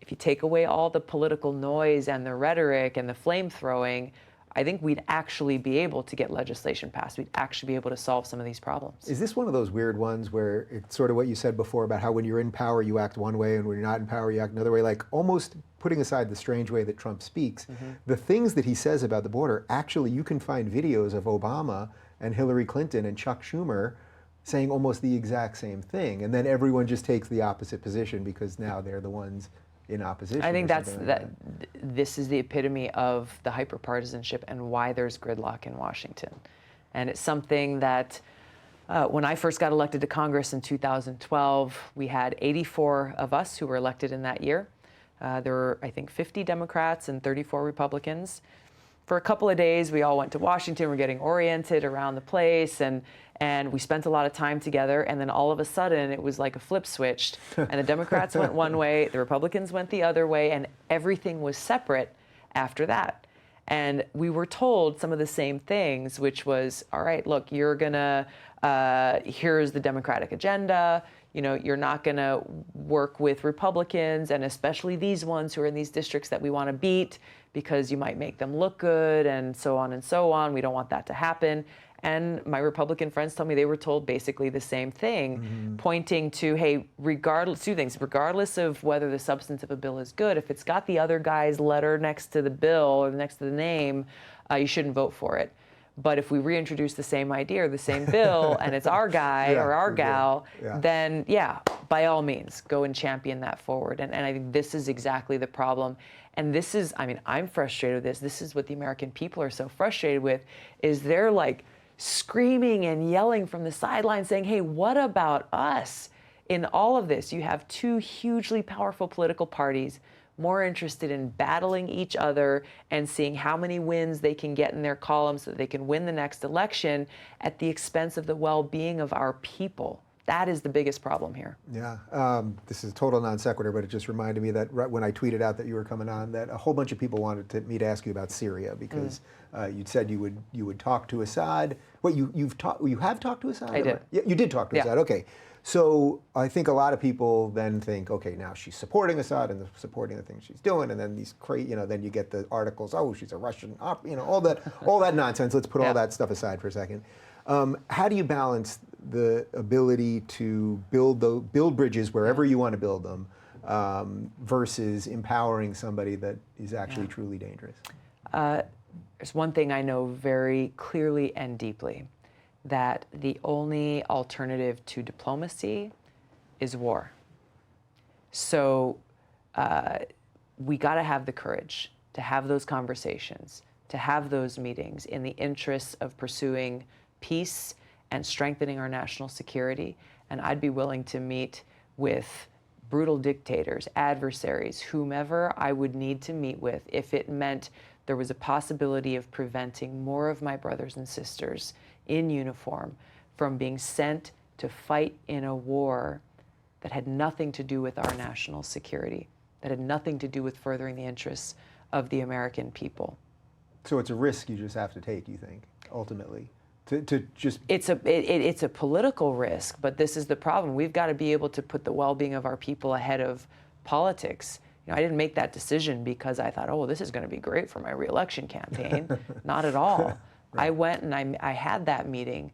if you take away all the political noise and the rhetoric and the flame throwing, I think we'd actually be able to get legislation passed. We'd actually be able to solve some of these problems. Is this one of those weird ones where it's sort of what you said before about how when you're in power, you act one way, and when you're not in power, you act another way? Like almost putting aside the strange way that Trump speaks, the things that he says about the border, actually you can find videos of Obama and Hillary Clinton and Chuck Schumer saying almost the exact same thing. And then everyone just takes the opposite position because now they're the ones in opposition. I think this is the epitome of the hyperpartisanship and why there's gridlock in Washington. And it's something that when I first got elected to Congress in 2012, we had 84 of us who were elected in that year. There were, I think, 50 Democrats and 34 Republicans. For a couple of days, we all went to Washington. We're getting oriented around the place, and we spent a lot of time together. And then all of a sudden, it was like a flip switched. And the Democrats went one way, the Republicans went the other way, and everything was separate after that. And we were told some of the same things, which was, all right, look, you're gonna, here's the Democratic agenda. You know, you're not going to work with Republicans, and especially these ones who are in these districts that we want to beat because you might make them look good, and so on and so on. We don't want that to happen. And my Republican friends tell me they were told basically the same thing, pointing to, hey, two things, regardless of whether the substance of a bill is good, if it's got the other guy's letter next to the bill or next to the name, you shouldn't vote for it. But if we reintroduce the same idea or the same bill and it's our guy or our gal, then by all means, go and champion that forward. And I think this is exactly the problem. And this is, I mean, I'm frustrated with this. This is what the American people are so frustrated with, is they're like screaming and yelling from the sidelines saying, hey, what about us? in all of this, you have two hugely powerful political parties more interested in battling each other and seeing how many wins they can get in their columns so that they can win the next election at the expense of the well-being of our people. That is the biggest problem here. Yeah, this is a total non sequitur, but it just reminded me that when I tweeted out that you were coming on, that a whole bunch of people wanted me to ask you about Syria because you'd said you would talk to Assad. What you have talked to Assad? I did. Yeah, you did talk to Assad. Okay, so I think a lot of people then think, okay, now she's supporting Assad and supporting the things she's doing, and then then you get the articles. Oh, she's a Russian, all that nonsense. Let's put all that stuff aside for a second. How do you balance the ability to build bridges wherever you want to build them versus empowering somebody that is actually truly dangerous? There's one thing I know very clearly and deeply, that the only alternative to diplomacy is war. So we got to have the courage to have those conversations, to have those meetings in the interests of pursuing peace and strengthening our national security. And I'd be willing to meet with brutal dictators, adversaries, whomever I would need to meet with if it meant there was a possibility of preventing more of my brothers and sisters in uniform from being sent to fight in a war that had nothing to do with our national security, that had nothing to do with furthering the interests of the American people. So it's a risk you just have to take, you think, ultimately? To just... It's a political risk, but this is the problem. We've got to be able to put the well-being of our people ahead of politics. I didn't make that decision because I thought, oh, this is going to be great for my reelection campaign. Not at all. Right. I went and I had that meeting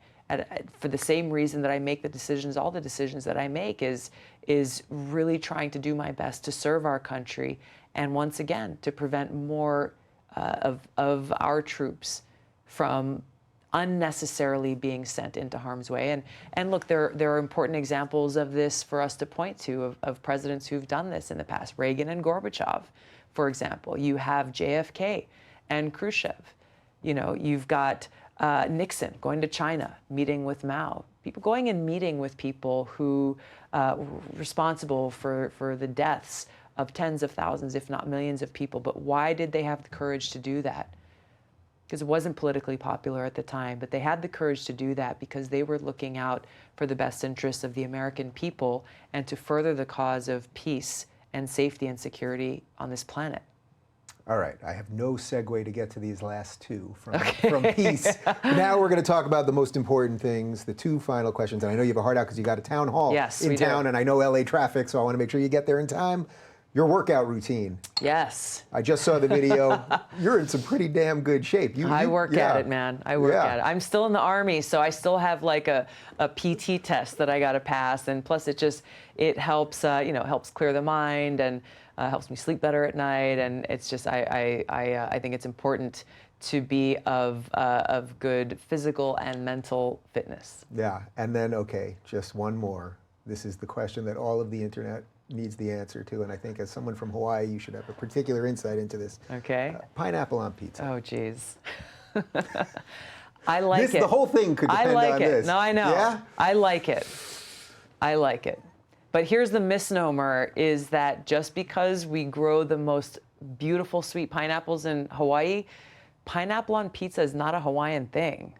for the same reason that I make the decisions. All the decisions that I make is really trying to do my best to serve our country, and once again to prevent more of our troops from unnecessarily being sent into harm's way. And look, there are important examples of this for us to point to of presidents who've done this in the past. Reagan and Gorbachev, for example. You have JFK and Khrushchev. You've got Nixon going to China, meeting with Mao. People going and meeting with people who were responsible for the deaths of tens of thousands, if not millions of people. But why did they have the courage to do that? Because it wasn't politically popular at the time, but they had the courage to do that because they were looking out for the best interests of the American people and to further the cause of peace and safety and security on this planet. All right, I have no segue to get to these last two from peace. Now we're going to talk about the most important things, the two final questions. And I know you have a hard out because you got a town hall in town, and I know LA traffic, so I want to make sure you get there in time. Your workout routine. Yes. I just saw the video. You're in some pretty damn good shape. I work at it, man. I work at it. I'm still in the Army, so I still have like a PT test that I got to pass, and plus it helps helps clear the mind and helps me sleep better at night, and it's just I think it's important to be of good physical and mental fitness. Yeah, and then just one more. This is the question that all of the internet needs the answer to, and I think as someone from Hawaii, you should have a particular insight into this. Okay. Pineapple on pizza. Oh, geez. I like it. The whole thing could depend on this. No, I know. Yeah? I like it. But here's the misnomer, is that just because we grow the most beautiful sweet pineapples in Hawaii, pineapple on pizza is not a Hawaiian thing.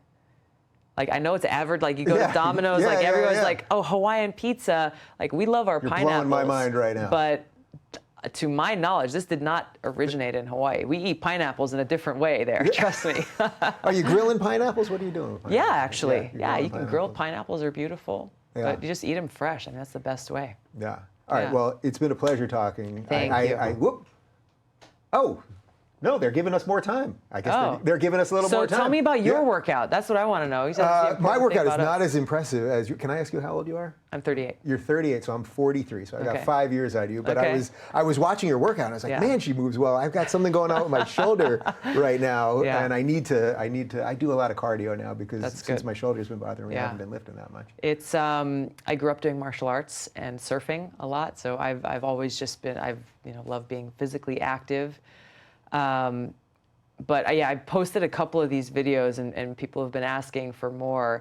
Like, I know it's average, like you go to Domino's, everyone's like, oh, Hawaiian pizza. Like, we love our pineapples. You're blowing my mind right now. But to my knowledge, this did not originate in Hawaii. We eat pineapples in a different way there, trust me. Are you grilling pineapples? What are you doing with pineapples? Yeah, actually. Yeah, you can grill pineapples, are beautiful. Yeah. But you just eat them fresh. I mean, that's the best way. Yeah. All right, well, it's been a pleasure talking. Thank you. Oh. No, they're giving us more time. I guess they're giving us a little more time. So tell me about your workout. That's what I want to know. My workout is not as impressive as you. Can I ask you how old you are? I'm 38. You're 38, so I'm 43. So I got 5 years out of you. But I was watching your workout, and I was like, man, she moves well. I've got something going on with my shoulder right now, and I need to. I do a lot of cardio now because since my shoulder's been bothering me, I haven't been lifting that much. It's I grew up doing martial arts and surfing a lot, so I've always just been loved being physically active. but yeah, I posted a couple of these videos, and people have been asking for more.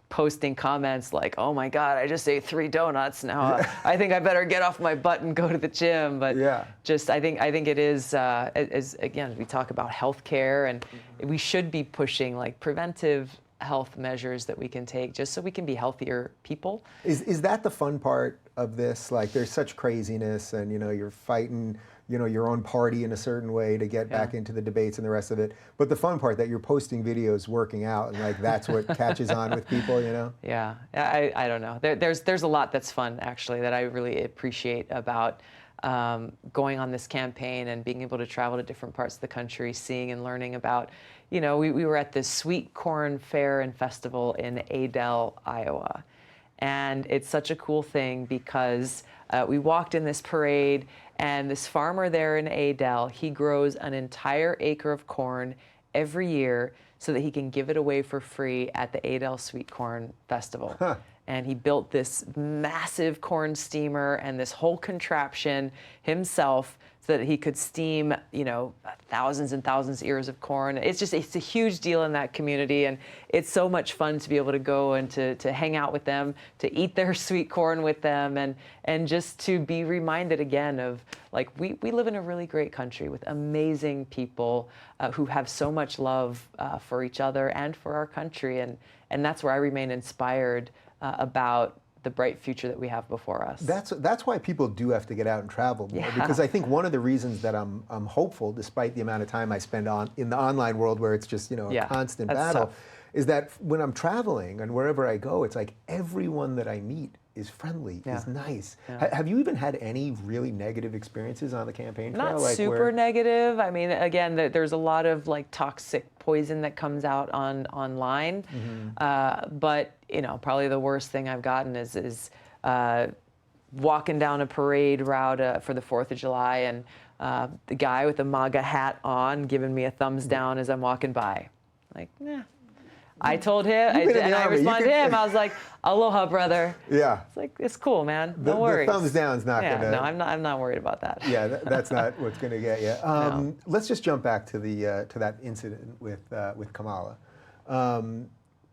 Posting comments like, "Oh my God, I just ate 3 donuts. Now I think I better get off my butt and go to the gym." But just I think it is as again, we talk about healthcare, and we should be pushing like preventive health measures that we can take just so we can be healthier people. Is that the fun part of this? Like, there's such craziness, and you're fighting your own party in a certain way to get back into the debates and the rest of it. But the fun part, that you're posting videos working out, and like that's what catches on with people, Yeah, I don't know. There's a lot that's fun, actually, that I really appreciate about going on this campaign and being able to travel to different parts of the country, seeing and learning about, we were at this sweet corn fair and festival in Adel, Iowa. And it's such a cool thing because we walked in this parade, and this farmer there in Adel, he grows an entire acre of corn every year so that he can give it away for free at the Adel Sweet Corn Festival. And he built this massive corn steamer and this whole contraption himself so that he could steam, thousands and thousands of ears of corn. It's a huge deal in that community, and it's so much fun to be able to go and to hang out with them, to eat their sweet corn with them, and just to be reminded again of, like, we live in a really great country with amazing people who have so much love for each other and for our country, and that's where I remain inspired about the bright future that we have before us. That's why people do have to get out and travel more, because I think one of the reasons that I'm hopeful, despite the amount of time I spend in the online world where it's just a constant battle, is that when I'm traveling and wherever I go, it's like everyone that I meet is friendly, is nice. Have you even had any really negative experiences on the campaign trail? Not super negative. I mean, again, there's a lot of like toxic poison that comes out online. But probably the worst thing I've gotten is walking down a parade route for the 4th of July, and the guy with the MAGA hat on giving me a thumbs down as I'm walking by. Like, nah. I told him, I responded to him. I was like, "Aloha, brother." Yeah. It's like, it's cool, man. No worries. The thumbs down's not gonna. No, I'm not worried about that. Yeah, that's not what's gonna get you. No. Let's just jump back to that incident with Kamala.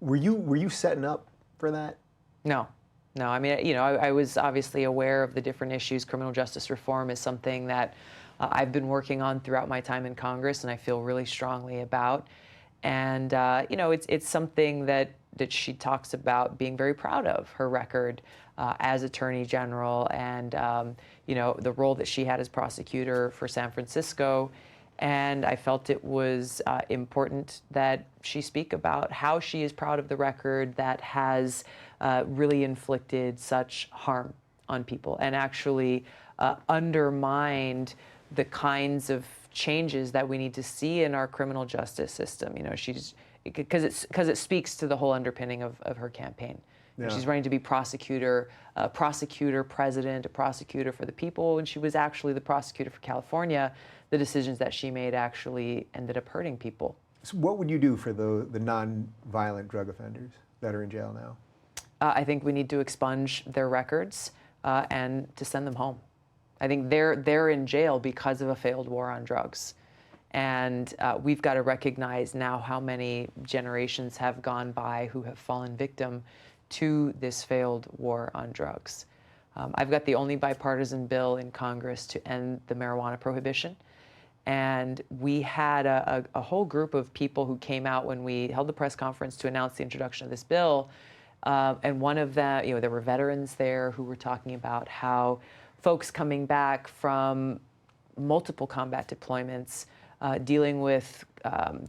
Were you setting up for that? No. I mean, I was obviously aware of the different issues. Criminal justice reform is something that I've been working on throughout my time in Congress, and I feel really strongly about. And it's something that she talks about being very proud of, her record as Attorney General, and the role that she had as prosecutor for San Francisco. And I felt it was important that she speak about how she is proud of the record that has really inflicted such harm on people and actually undermined the kinds of changes that we need to see in our criminal justice system. Because it speaks to the whole underpinning of her campaign. Yeah. She's running to be prosecutor, president, a prosecutor for the people. When she was actually the prosecutor for California, the decisions that she made actually ended up hurting people. So what would you do for the non-violent drug offenders that are in jail now? I think we need to expunge their records and to send them home. I think they're in jail because of a failed war on drugs. And we've got to recognize now how many generations have gone by who have fallen victim to this failed war on drugs. I've got the only bipartisan bill in Congress to end the marijuana prohibition. And we had a whole group of people who came out when we held the press conference to announce the introduction of this bill. And one of them, there were veterans there who were talking about how folks coming back from multiple combat deployments, dealing with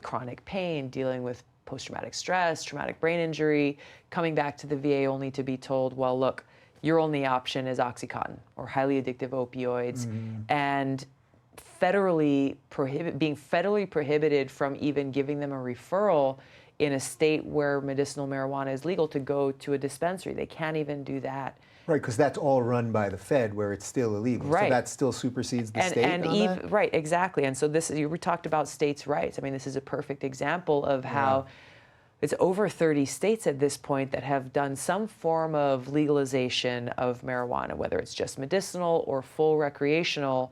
chronic pain, dealing with post-traumatic stress, traumatic brain injury, coming back to the VA only to be told, well, look, your only option is OxyContin or highly addictive opioids, and being federally prohibited from even giving them a referral in a state where medicinal marijuana is legal to go to a dispensary. They can't even do that. Right, because that's all run by the Fed, where it's still illegal. Right. So that still supersedes the state on that? Right, exactly. And so we talked about states' rights. I mean, this is a perfect example of how it's over 30 states at this point that have done some form of legalization of marijuana, whether it's just medicinal or full recreational.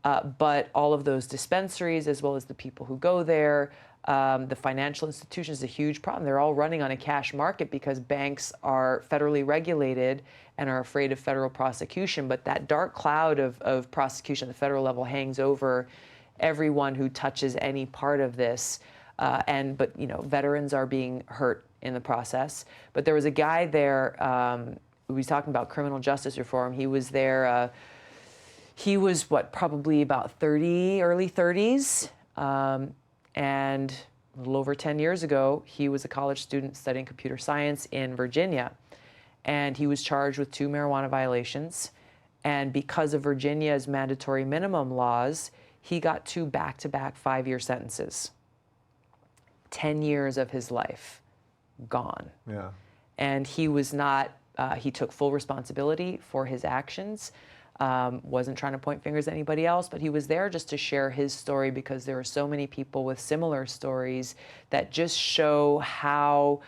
But all of those dispensaries, as well as the people who go there, the financial institutions, is a huge problem. They're all running on a cash market because banks are federally regulated and are afraid of federal prosecution. But that dark cloud of prosecution at the federal level hangs over everyone who touches any part of this. But veterans are being hurt in the process. But there was a guy there who was talking about criminal justice reform. He was there. He was probably about 30, early 30s. And a little over 10 years ago, he was a college student studying computer science in Virginia. And he was charged with 2 marijuana violations. And because of Virginia's mandatory minimum laws, he got 2 back-to-back 5-year sentences. 10 years of his life gone. Yeah. And he was not, he took full responsibility for his actions. Wasn't trying to point fingers at anybody else, but he was there just to share his story because there are so many people with similar stories that just show how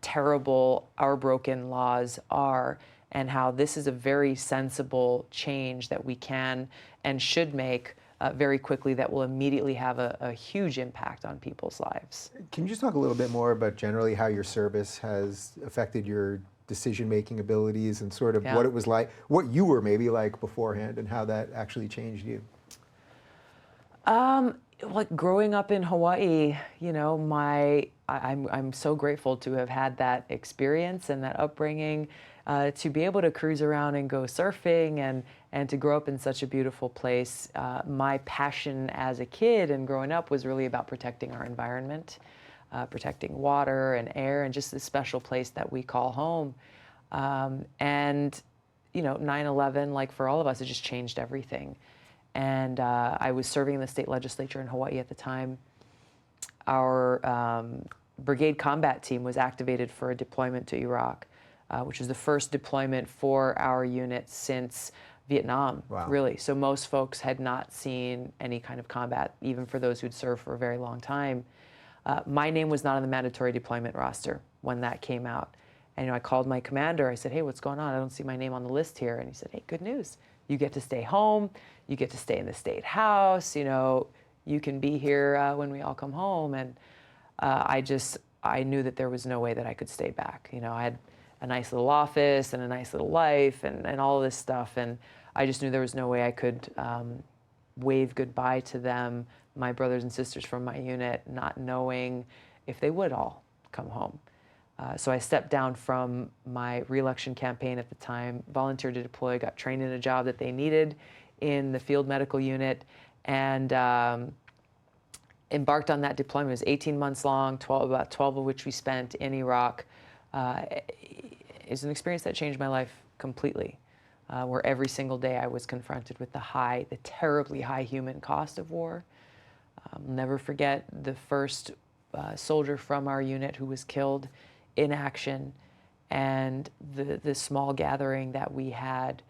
terrible our broken laws are and how this is a very sensible change that we can and should make very quickly that will immediately have a huge impact on people's lives. Can you just talk a little bit more about generally how your service has affected your decision-making abilities and sort of what it was like, what you were maybe like beforehand and how that actually changed you? Like growing up in Hawaii, I'm so grateful to have had that experience and that upbringing, to be able to cruise around and go surfing and to grow up in such a beautiful place. My passion as a kid and growing up was really about protecting our environment. Protecting water and air and just this special place that we call home. 9/11, like for all of us, it just changed everything. And I was serving in the state legislature in Hawaii at the time. Our brigade combat team was activated for a deployment to Iraq, which was the first deployment for our unit since Vietnam, really. So most folks had not seen any kind of combat, even for those who'd served for a very long time. My name was not on the mandatory deployment roster when that came out. And I called my commander. I said, hey, what's going on? I don't see my name on the list here. And he said, hey, good news. You get to stay home. You get to stay in the state house. You can be here when we all come home. And I knew that there was no way that I could stay back. I had a nice little office and a nice little life and all this stuff. And I just knew there was no way I could wave goodbye to them, my brothers and sisters from my unit, not knowing if they would all come home. So I stepped down from my re-election campaign at the time, volunteered to deploy, got trained in a job that they needed in the field medical unit, and embarked on that deployment. It was 18 months long, about 12 of which we spent in Iraq. It was an experience that changed my life completely. Where every single day I was confronted with the terribly high human cost of war. I'll never forget the first soldier from our unit who was killed in action, and the small gathering that we had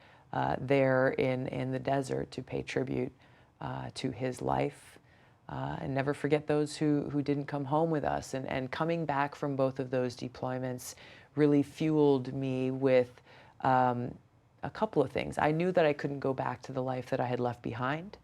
there in the desert to pay tribute to his life. And never forget those who didn't come home with us. And coming back from both of those deployments really fueled me with a couple of things. I knew that I couldn't go back to the life that I had left behind,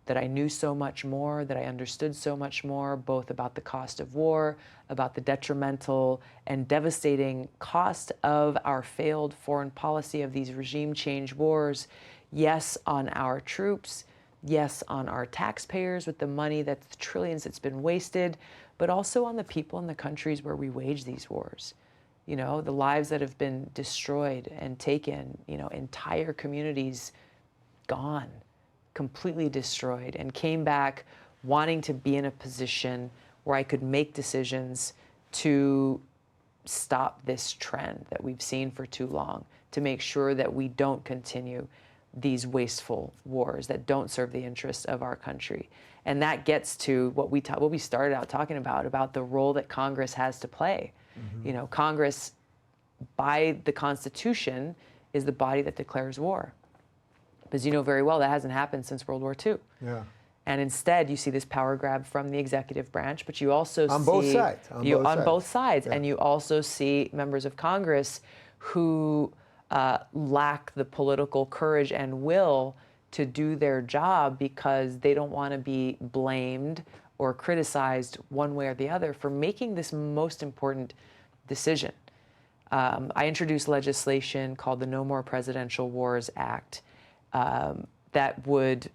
that I knew so much more, that I understood so much more, both about the cost of war, about the detrimental and devastating cost of our failed foreign policy of these regime change wars. Yes, on our troops, yes, on our taxpayers with the money, that's the trillions that's been wasted, but also on the people in the countries where we wage these wars. The lives that have been destroyed and taken, entire communities gone, completely destroyed, and came back wanting to be in a position where I could make decisions to stop this trend that we've seen for too long, to make sure that we don't continue these wasteful wars that don't serve the interests of our country. And that gets to what we started out talking about the role that Congress has to play. Mm-hmm. Congress, by the Constitution, is the body that declares war. As you know very well, that hasn't happened since World War II. Yeah. And instead, you see this power grab from the executive branch, but you also on see both sides. Yeah. And you also see members of Congress who lack the political courage and will to do their job because they don't want to be blamed or criticized one way or the other for making this most important decision. I introduced legislation called the No More Presidential Wars Act that would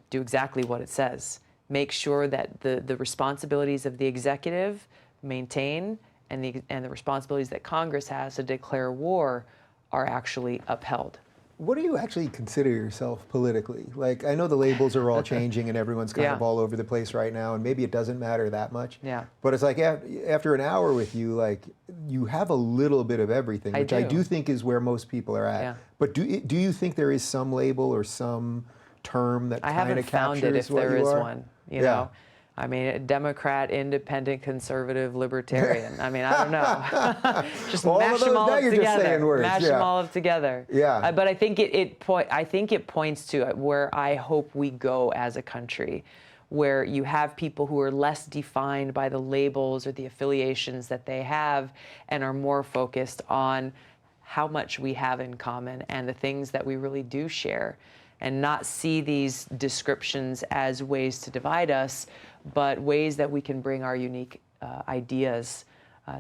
do exactly what it says. Make sure that the responsibilities of the executive maintain and the responsibilities that Congress has to declare war are actually upheld. What do you actually consider yourself politically? Like, I know the labels are all changing and everyone's kind of all over the place right now, and maybe it doesn't matter that much. Yeah. But it's like after an hour with you, like, you have a little bit of everything, which I do think is where most people are at. Yeah. But do you think there is some label or some term that kind of captures what you are? I haven't found it if there is one, you know. I mean, Democrat, independent, conservative, libertarian. I mean, I don't know. Just mash them all up together. Mash them all up together. Yeah. But I think it points to where I hope we go as a country, where you have people who are less defined by the labels or the affiliations that they have and are more focused on how much we have in common and the things that we really do share, and not see these descriptions as ways to divide us, but ways that we can bring our unique ideas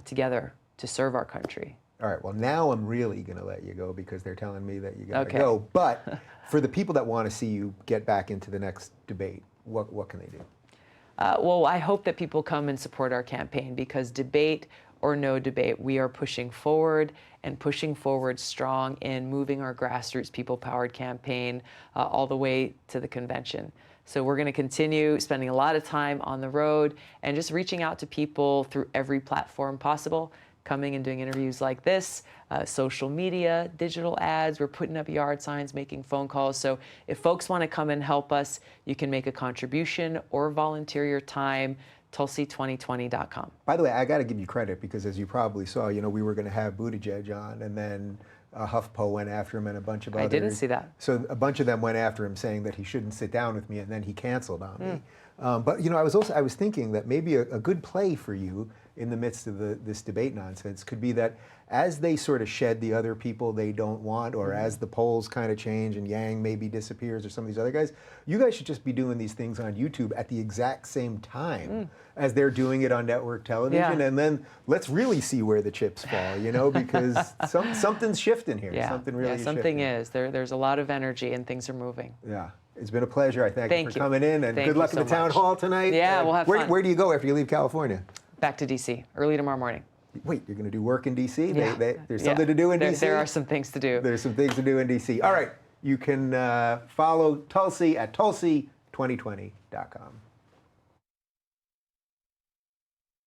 together to serve our country. All right, well, now I'm really going to let you go because they're telling me that you got to go. But for the people that want to see you get back into the next debate, what can they do? Well, I hope that people come and support our campaign, because debate or no debate, we are pushing forward and pushing forward strong in moving our grassroots people-powered campaign all the way to the convention. So we're going to continue spending a lot of time on the road and just reaching out to people through every platform possible, coming and doing interviews like this, social media, digital ads. We're putting up yard signs, making phone calls. So if folks want to come and help us, you can make a contribution or volunteer your time. Tulsi2020.com. By the way, I got to give you credit because, as you probably saw, you know, we were going to have Buttigieg on, and then HuffPo went after him and a bunch of others. I didn't see that. So a bunch of them went after him, saying that he shouldn't sit down with me, and then he canceled on me. But you know, I was thinking that maybe a good play for you in the midst of this debate nonsense could be that as they sort of shed the other people they don't want, or as the polls kind of change and Yang maybe disappears or some of these other guys, you guys should just be doing these things on YouTube at the exact same time as they're doing it on network television, and then let's really see where the chips fall, you know, because something's shifting here. Something really is something shifting. is. There's a lot of energy and things are moving. Yeah. It's been a pleasure. I thank you for coming in, and good luck at the town hall tonight. Yeah, we'll have fun. Where do you go after you leave California? Back to D.C. early tomorrow morning. Wait, you're going to do work in D.C.? Yeah. There's something to do in D.C.? There are some things to do. There's some things to do in D.C. All right. You can follow Tulsi at Tulsi2020.com.